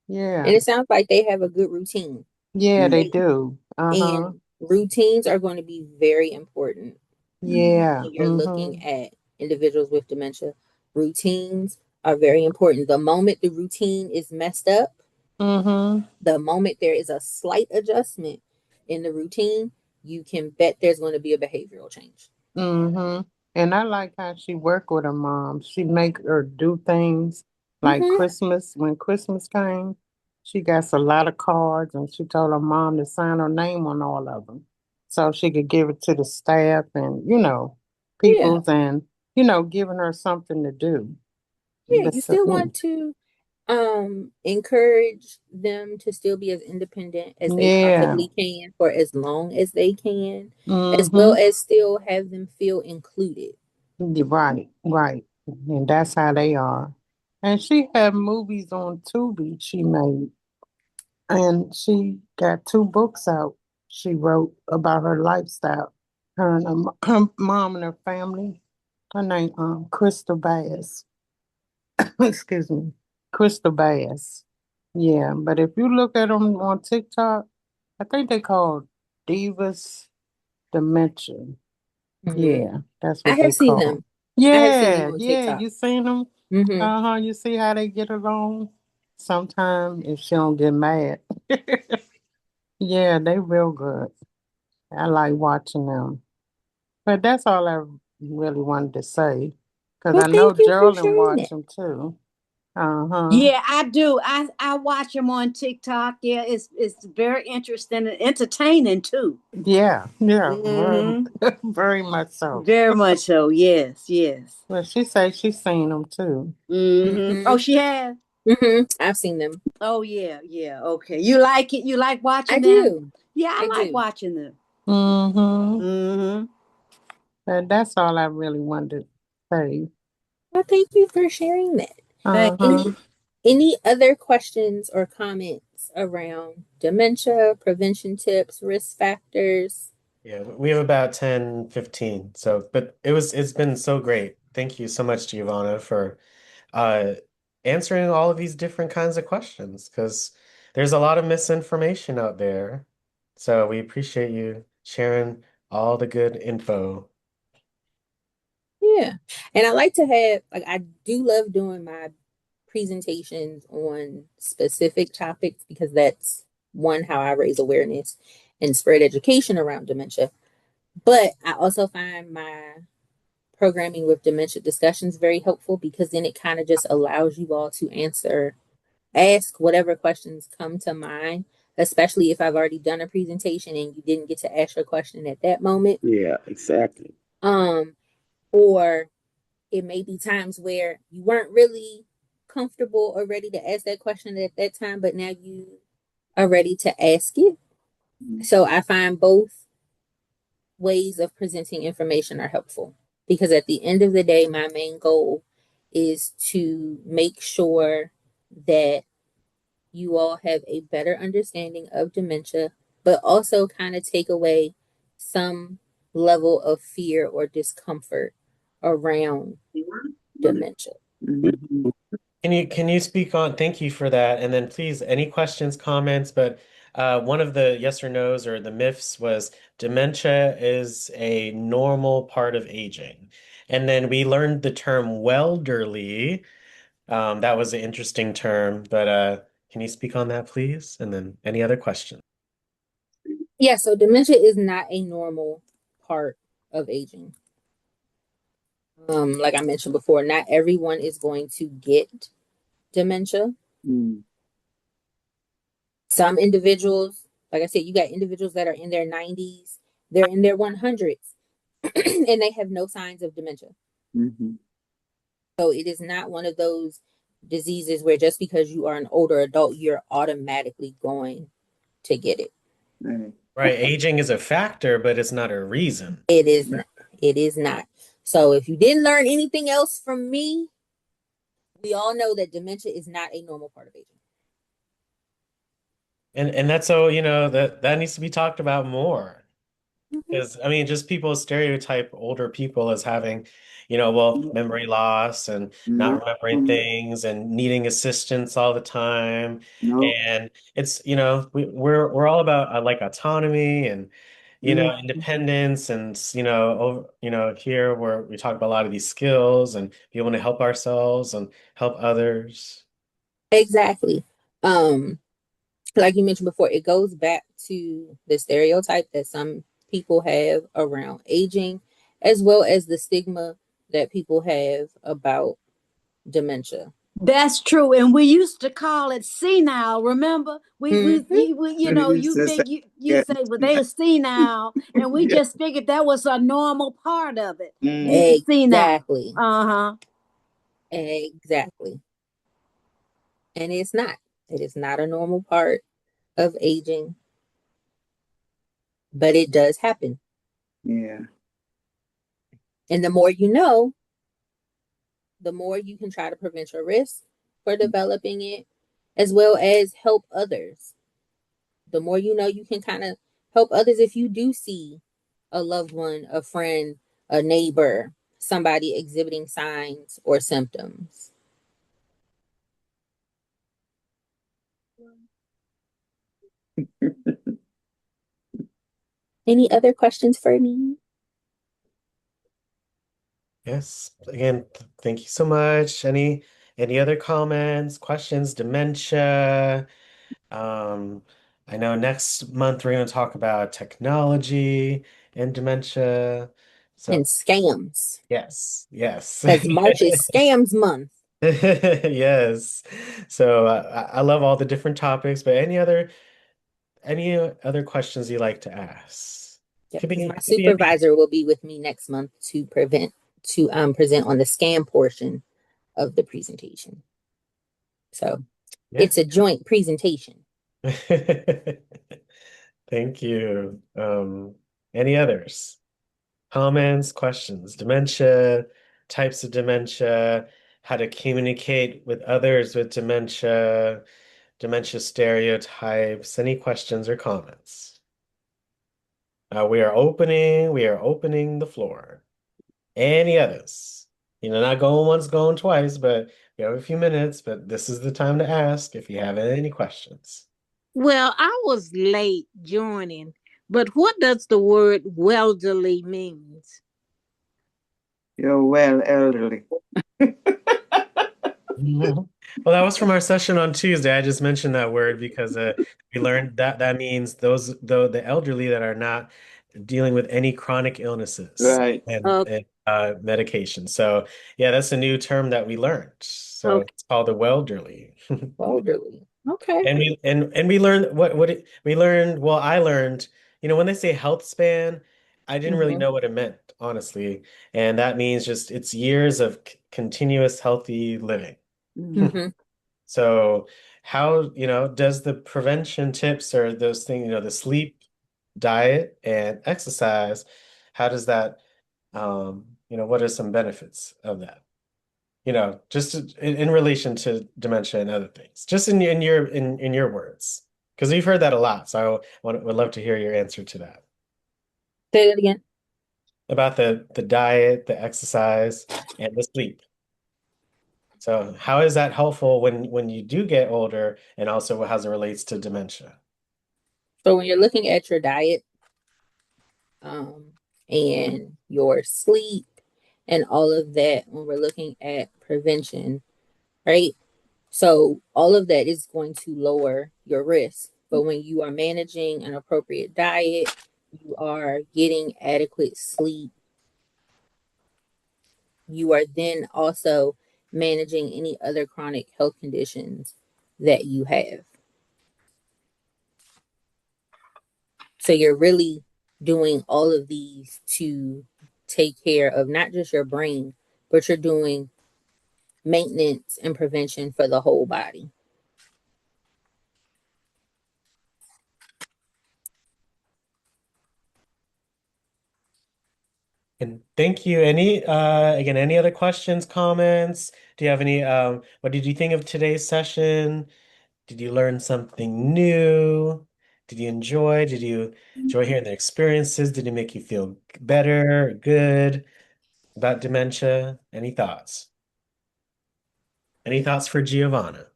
Yeah. And it sounds like they have a good routine. Yeah, they They do. Uh-huh. and routines are going to be very important Yeah. when you're looking Mm-hmm. at individuals with dementia. Routines are very important. The moment the routine is messed up, Mm-hmm. the moment there is a slight adjustment in the routine, you can bet there's going to be a behavioral change. Mm-hmm. And I like how she worked with her mom. She make her do things like Mm-hmm. Christmas. When Christmas came, she got a lot of cards and she told her mom to sign her name on all of them so she could give it to the staff and, Yeah. peoples and, giving her something to do. Yeah. You But, still want to encourage them to still be as independent as they yeah. possibly can for as long as they can, as well Mm-hmm. as still have them feel included. Right, right. And that's how they are. And she had movies on Tubi she made. And she got two books out she wrote about her lifestyle. Her and her mom and her family. Her name Crystal Bass. Excuse me. Crystal Bass. Yeah, but if you look at them on TikTok, I think they called Divas Dementia. Mhm. Yeah, that's I what have they seen call. them. I have seen them Yeah, on yeah, TikTok. you seen them? Hmm. Uh-huh, you see how they get along? Sometimes if she don't get mad. Yeah, they real good. I like watching them. But that's all I really wanted to say. Because Well, I know thank you for Geraldine sharing watch that. them too. Uh-huh. Yeah, I do. I watch them on TikTok. Yeah, it's very interesting and entertaining too. Yeah, yeah, very, Hmm. very much so. Very much so. Yes, yes. Well, she say she's seen them too. Oh, she has. I've seen them. Oh yeah, yeah. Okay. You like it? You like I watching them? do. Yeah, I I like do. watching them. Mm-hmm. Mm-hmm. But that's all I really wanted to say. Well, thank you for sharing that. Thank Uh-huh. you. Any other questions or comments around dementia, prevention tips, risk factors? Yeah, we have about 10, 15. So, but it's been so great. Thank you so much, Giovanna, for uh answering all of these different kinds of questions because there's a lot of misinformation out there. So we appreciate you sharing all the good info. Yeah. And I like to have, like, I do love doing my presentations on specific topics because that's one, how I raise awareness and spread education around dementia. But I also find my programming with dementia discussions very helpful because then it kind of just allows you all to ask whatever questions come to mind, especially if I've already done a presentation and you didn't get to ask your question at that moment. Yeah, exactly. Um, or it may be times where you weren't really comfortable or ready to ask that question at that time, but now you are ready to ask it. So I find both ways of presenting information are helpful because at the end of the day, my main goal is to make sure that you all have a better understanding of dementia, but also kind of take away some level of fear or discomfort around dementia. Mhm. Can you speak on, thank you for that. And then please, any questions, comments, but one of the yes or no's or the myths was dementia is a normal part of aging. And then we learned the term welderly. That was an interesting term, but can you speak on that, please? And then any other questions? Yeah, so dementia is not a normal part of aging. Like I mentioned before, not everyone is going to get dementia. Mm. Some individuals, like I said, you got individuals that are in their 90s, they're in their 100s, and they have no signs of dementia. Mhm. So it is not one of those diseases where just because you are an older adult, you're automatically going to get it. Right. Right, aging is a factor, but it's not a reason. It is not. It is not. So if you didn't learn anything else from me, we all know that dementia is not a normal part of aging. And that's so, that needs to be talked about more. Mm-hmm. Because I mean, just people stereotype older people as having, memory loss and not No, remembering things and needing assistance all the time. no. And it's, we're all about like autonomy and, Mm. independence and, here where we talk about a lot of these skills and be able to help ourselves and help others. Exactly. Um, like you mentioned before, it goes back to the stereotype that some people have around aging, as well as the stigma that people have about dementia. That's true, and we used to call it senile. Remember, Mm-hmm. you know, You you just say, think you yeah. say, well, they are senile, and we Yeah. just figured that was a normal part of it, being Mhm. senile. Exactly. Uh Exactly. And it's not. It is not a normal part of aging, but it does happen. Yeah. And the more you know, the more you can try to prevent your risk for developing it, as well as help others. The more you know, you can kind of help others if you do see a loved one, a friend, a neighbor, somebody exhibiting signs or symptoms. Any other questions for me? Yes. Again, thank you so much. Any other comments, questions, dementia? Um, I know next month we're going to talk about technology and dementia. And So scams. yes, yes. Because March is scams month. Yes. So I love all the different topics, but any other questions you like to ask? Yep, Could 'cause be, my could be any. supervisor will be with me next month to present on the scam portion of the presentation. So Yeah. it's a joint presentation. Thank you. Any others? Comments, questions? Dementia, types of dementia, how to communicate with others with dementia, dementia stereotypes. Any questions or comments? We are opening the floor. Any others? Not going once, going twice, but we have a few minutes, but this is the time to ask if you have any questions. Well, I was late joining, but what does the word welderly means? You're well elderly. Mhm. Well, that was from our session on Tuesday. I just mentioned that word because we learned that that means the elderly that are not dealing with any chronic illnesses Right. and medication. So yeah, that's a new term that we learned. So Okay. it's called the welderly. Elderly. Okay. And we learned we learned. Well, I learned, when they say health span, I didn't really Mm-hmm. know what it meant, honestly. And that means just it's years of continuous healthy living. Mm-hmm. So how, does the prevention tips or those things, the sleep, diet, and exercise, how does that, what are some benefits of that? Just in relation to dementia and other things, just in your words, because we've heard that a lot. So would love to hear your answer to that Say that again. about the diet, the exercise, and the sleep. So how is that helpful when you do get older, and also how it relates to dementia? So when you're looking at your diet, um, and your sleep and all of that, when we're looking at prevention, right? So all of that is going to lower your risk. But when you are managing an appropriate diet, you are getting adequate sleep, you are then also managing any other chronic health conditions that you have. So you're really doing all of these to take care of not just your brain, but you're doing maintenance and prevention for the whole body. And thank you. Any other questions, comments? Do you have any, what did you think of today's session? Did you learn something new? Did you enjoy hearing the experiences? Did it make you feel better, good about dementia? Any thoughts? Any thoughts for Giovanna?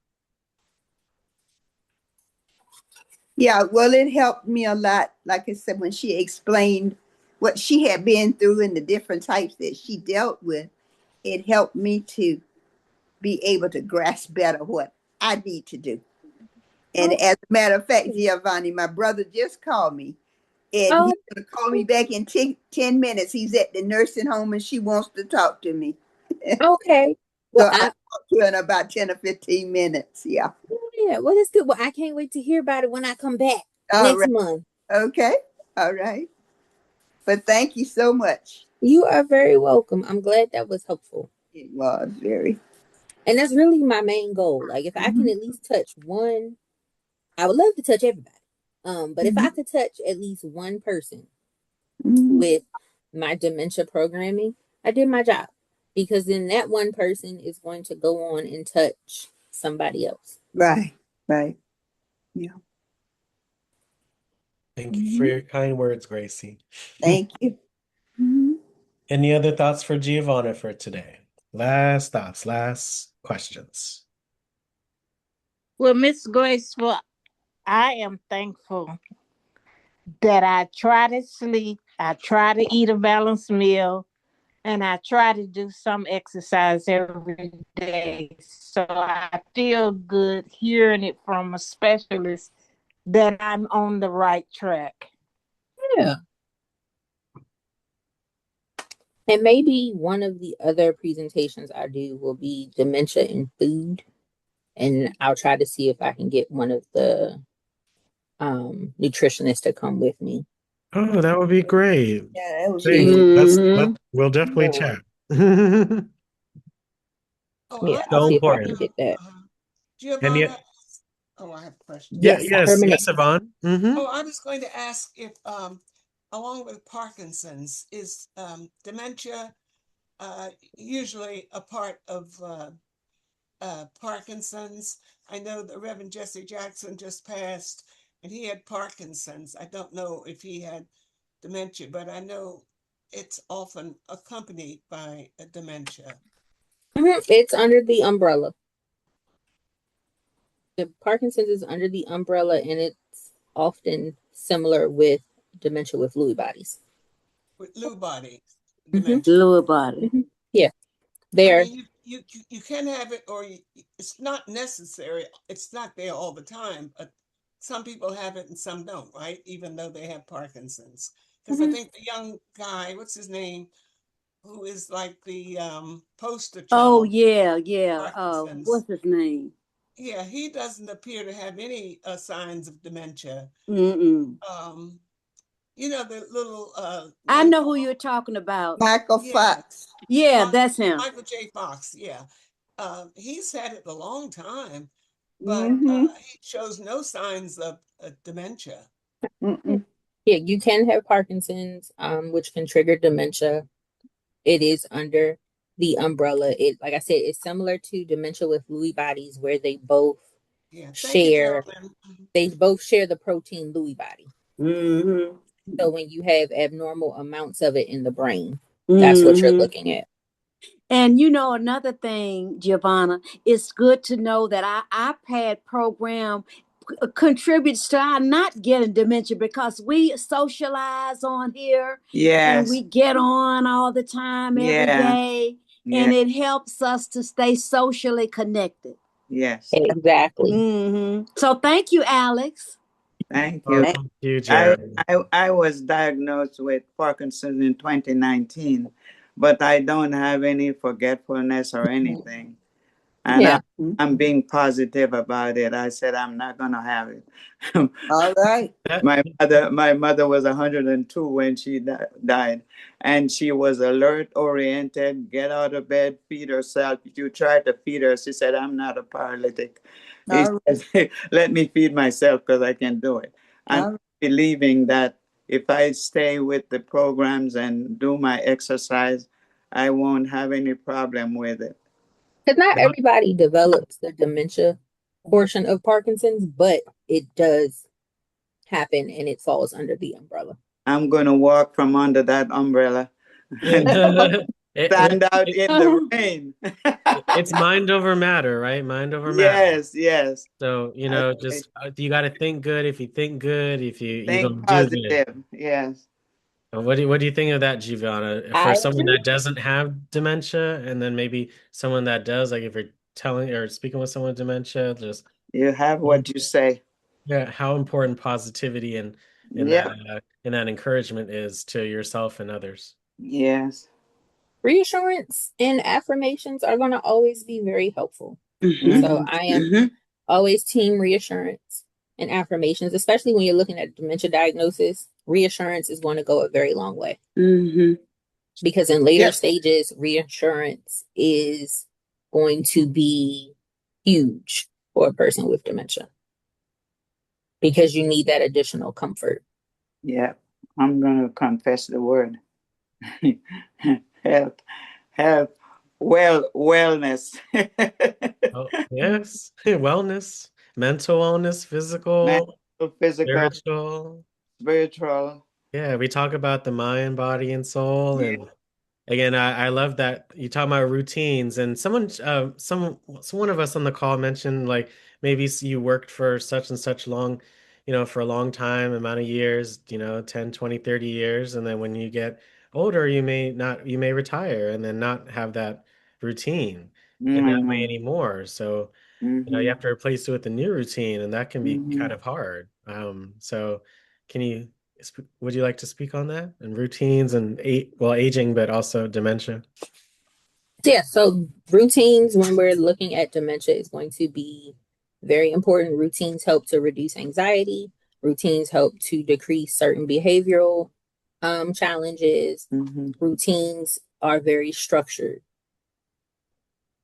Yeah, well, it helped me a lot. Like I said, when she explained what she had been through and the different types that she dealt with, it helped me to be able to grasp better what I need to do. And Oh, as a matter of fact, Giovanni, my brother just called me and oh, he's going to call me back in 10 minutes. He's at the nursing home and she wants to talk to me. okay. So Well, I'll talk to her in about 10 or 15 minutes. Yeah. yeah, well, that's good. Well, I can't wait to hear about it when I come back All next right. month. Okay. All right. But thank you so much. You are very welcome. I'm glad that was helpful. It was very. And that's really my main goal. Like, if I can Mhm. at least touch one, I would love to touch everybody. But if I Mhm. could touch at least one person Mhm. with my dementia programming, I did my job, because then that one person is going to go on and touch somebody else. Right. Right. Yeah. Thank you for Mhm. your kind words, Gracie. Thank you. Mhm. Any other thoughts for Giovanna for today? Last thoughts, last questions. Well, Miss Graceful, I am thankful that I try to sleep, I try to eat a balanced meal, and I try to do some exercise every day. So I feel good hearing it from a specialist that I'm on the right track. Yeah. And maybe one of the other presentations I do will be dementia in food. And I'll try to see if I can get one of the nutritionists to come with me. Oh, that would be great. Yeah, that would be Thanks. good. We'll definitely chat. Oh, Yeah, I'll So see if I important. can get that. And yet, Giovanna. Oh, I have a question. yeah, Yes, yes, Herman. yes, Yvonne. Oh, I was going to ask if, along with Parkinson's, is dementia usually a part of Parkinson's? I know the Reverend Jesse Jackson just passed, and he had Parkinson's. I don't know if he had dementia, but I know it's often accompanied by a dementia. It's under the umbrella. The Parkinson's is under the umbrella, and it's often similar with dementia with Lewy bodies. With Lewy body Mm-hmm. dementia. Lewy body. Mm-hmm. Yeah, I they're. mean, you can have it, or it's not necessary. It's not there all the time, but some people have it and some don't, right? Even though they have Parkinson's. Because I Mhm. think the young guy, what's his name, who is like the poster Oh child, yeah, yeah. Parkinson's. What's his name? Yeah, he doesn't appear to have any signs of dementia. Mm-mm. Um, you know, the little I young know who fellow. you're talking about. Michael Yeah, Fox. Yeah, that's him. Michael J. Fox. Yeah, he's had it a long time, but Mm-hmm. he shows no signs of dementia. Mm-mm. Yeah, you can have Parkinson's, which can trigger dementia. It is under the umbrella. It, like I said, it's similar to dementia with Lewy bodies, where they both Yeah, thank you, share. gentlemen. They both share the protein Lewy body. Mm-hmm. So when you have abnormal amounts of it in the brain, that's what you're Mm-hmm. looking at. And you know, another thing, Giovanna, it's good to know that our iPad program contributes to our not getting dementia because we socialize on here and Yes. we get on all the time, every Yeah. day, Yeah. and it helps us to stay socially connected. Yes. Exactly. Mm-hmm. So thank you, Alex. Thank Oh, you. thank you, I, Jeremy. I was diagnosed with Parkinson's in 2019, but I don't have any forgetfulness or anything. And Yeah. I'm being positive about it. I said I'm not gonna have it. All right. My mother was 102 when she died, and she was alert, oriented, get out of bed, feed herself. You tried to feed her. She said, "I'm not a paralytic." He All said, "Let me feed myself because I can do it." And right. believing that if I stay with the programs and do my exercise, I won't have any problem with it. Because not everybody develops the dementia portion of Parkinson's, but it does happen and it falls under the umbrella. I'm going to walk from under that umbrella and It- stand out in the Uh-huh. rain. it's mind over matter, right? Mind over matter. Yes, yes. So, Okay. just you got to think good. If you think good, if you Think don't do good. positive. Yes. What do you think of that, Giovanna? For I someone agree. that doesn't have dementia, and then maybe someone that does, like if you're telling or speaking with someone with dementia, just You have what you say. yeah, how important positivity and in that Yeah. in that encouragement is to yourself and others. Yes. Reassurance and affirmations are going to always be very helpful. So Mm-hmm. I am Mm-hmm. always team reassurance and affirmations, especially when you're looking at dementia diagnosis. Reassurance is going to go a very long way Mm-hmm. because in later Yes. stages, reassurance is going to be huge for a person with dementia because you need that additional comfort. Yeah. I'm going to confess the word. Health, health, wellness. Oh, yes. Wellness, mental wellness, physical, Mental, physical, spiritual. spiritual. Yeah, we talk about the mind, body, and soul. Yeah. And again, I love that you talk about routines. And one of us on the call mentioned like maybe you worked for such and such long, for a long time, amount of years, 10, 20, 30 years. And then when you get older, you may retire and then not have that routine in that way anymore. So, you have to replace it with a new routine, and that can be kind of hard. So would you like to speak on that and routines and aging, but also dementia? Yeah, so routines when we're looking at dementia is going to be very important. Routines help to reduce anxiety. Routines help to decrease certain behavioral challenges. Routines are very structured.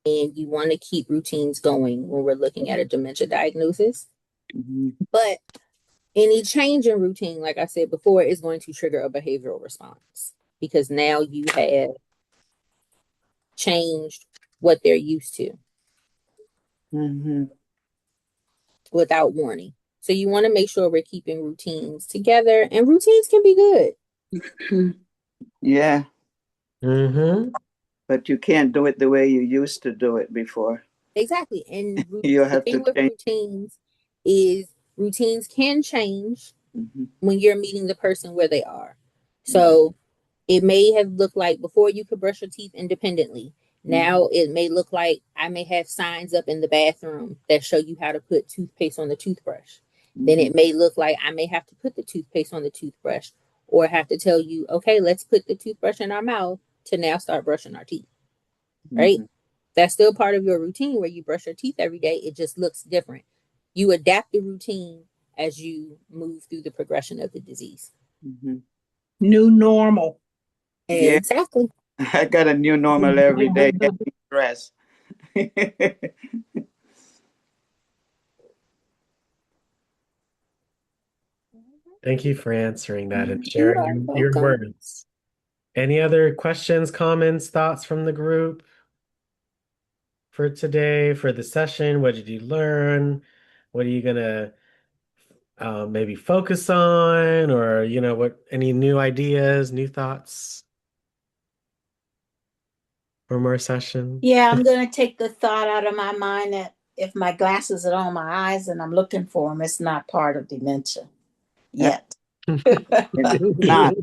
And you want to keep routines going when we're looking at a dementia diagnosis. But any change in routine, like I said before, is going to trigger a behavioral response because now you have changed what they're used to without warning. So you want to make sure we're keeping routines together, and routines can be good. Yeah. Mm-hmm. But you can't do it the way you used to do it before. Exactly. And You the have thing to with change. routines is routines can change when you're meeting the person where they are. So it may have looked like before you could brush your teeth independently. Now it may look like I may have signs up in the bathroom that show you how to put toothpaste on the toothbrush. Then it may look like I may have to put the toothpaste on the toothbrush or have to tell you, okay, let's put the toothbrush in our mouth to now start brushing our teeth. Right? That's still part of your routine where you brush your teeth every day. It just looks different. You adapt the routine as you move through the progression of the disease. New normal. Yeah. Exactly. I got a new normal every day. Getting dressed. Thank you for answering that and You sharing are your welcome. words. Any other questions, comments, thoughts from the group for today, for the session? What did you learn? What are you gonna maybe focus on, or any new ideas, new thoughts for more session? Yeah, I'm going to take the thought out of my mind that if my glasses are on my eyes and I'm looking for them, it's not part of dementia yet. It is not.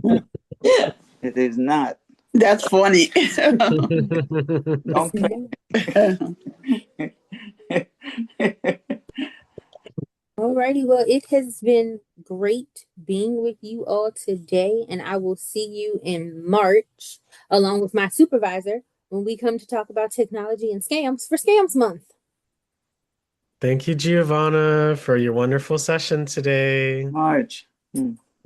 It is not. That's funny. Don't play. Alrighty, well, it has been great being with you all today, and I will see you in March along with my supervisor when we come to talk about technology and scams for Scams Month. Thank you, Giovanna, for your wonderful session today. March.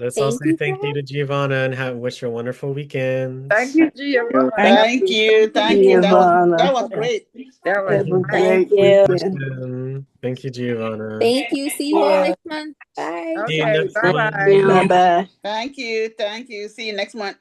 Let's all say thank you to Giovanna and wish her a wonderful weekend. Thank you, Giovanna. Thank you. Thank you. That was great. That was Have a nice. great you. weekend. Thank you, Giovanna. Thank you. See you all next month. Bye. See you Okay, next bye month. bye. Bye bye. Thank you. Thank you. See you next month.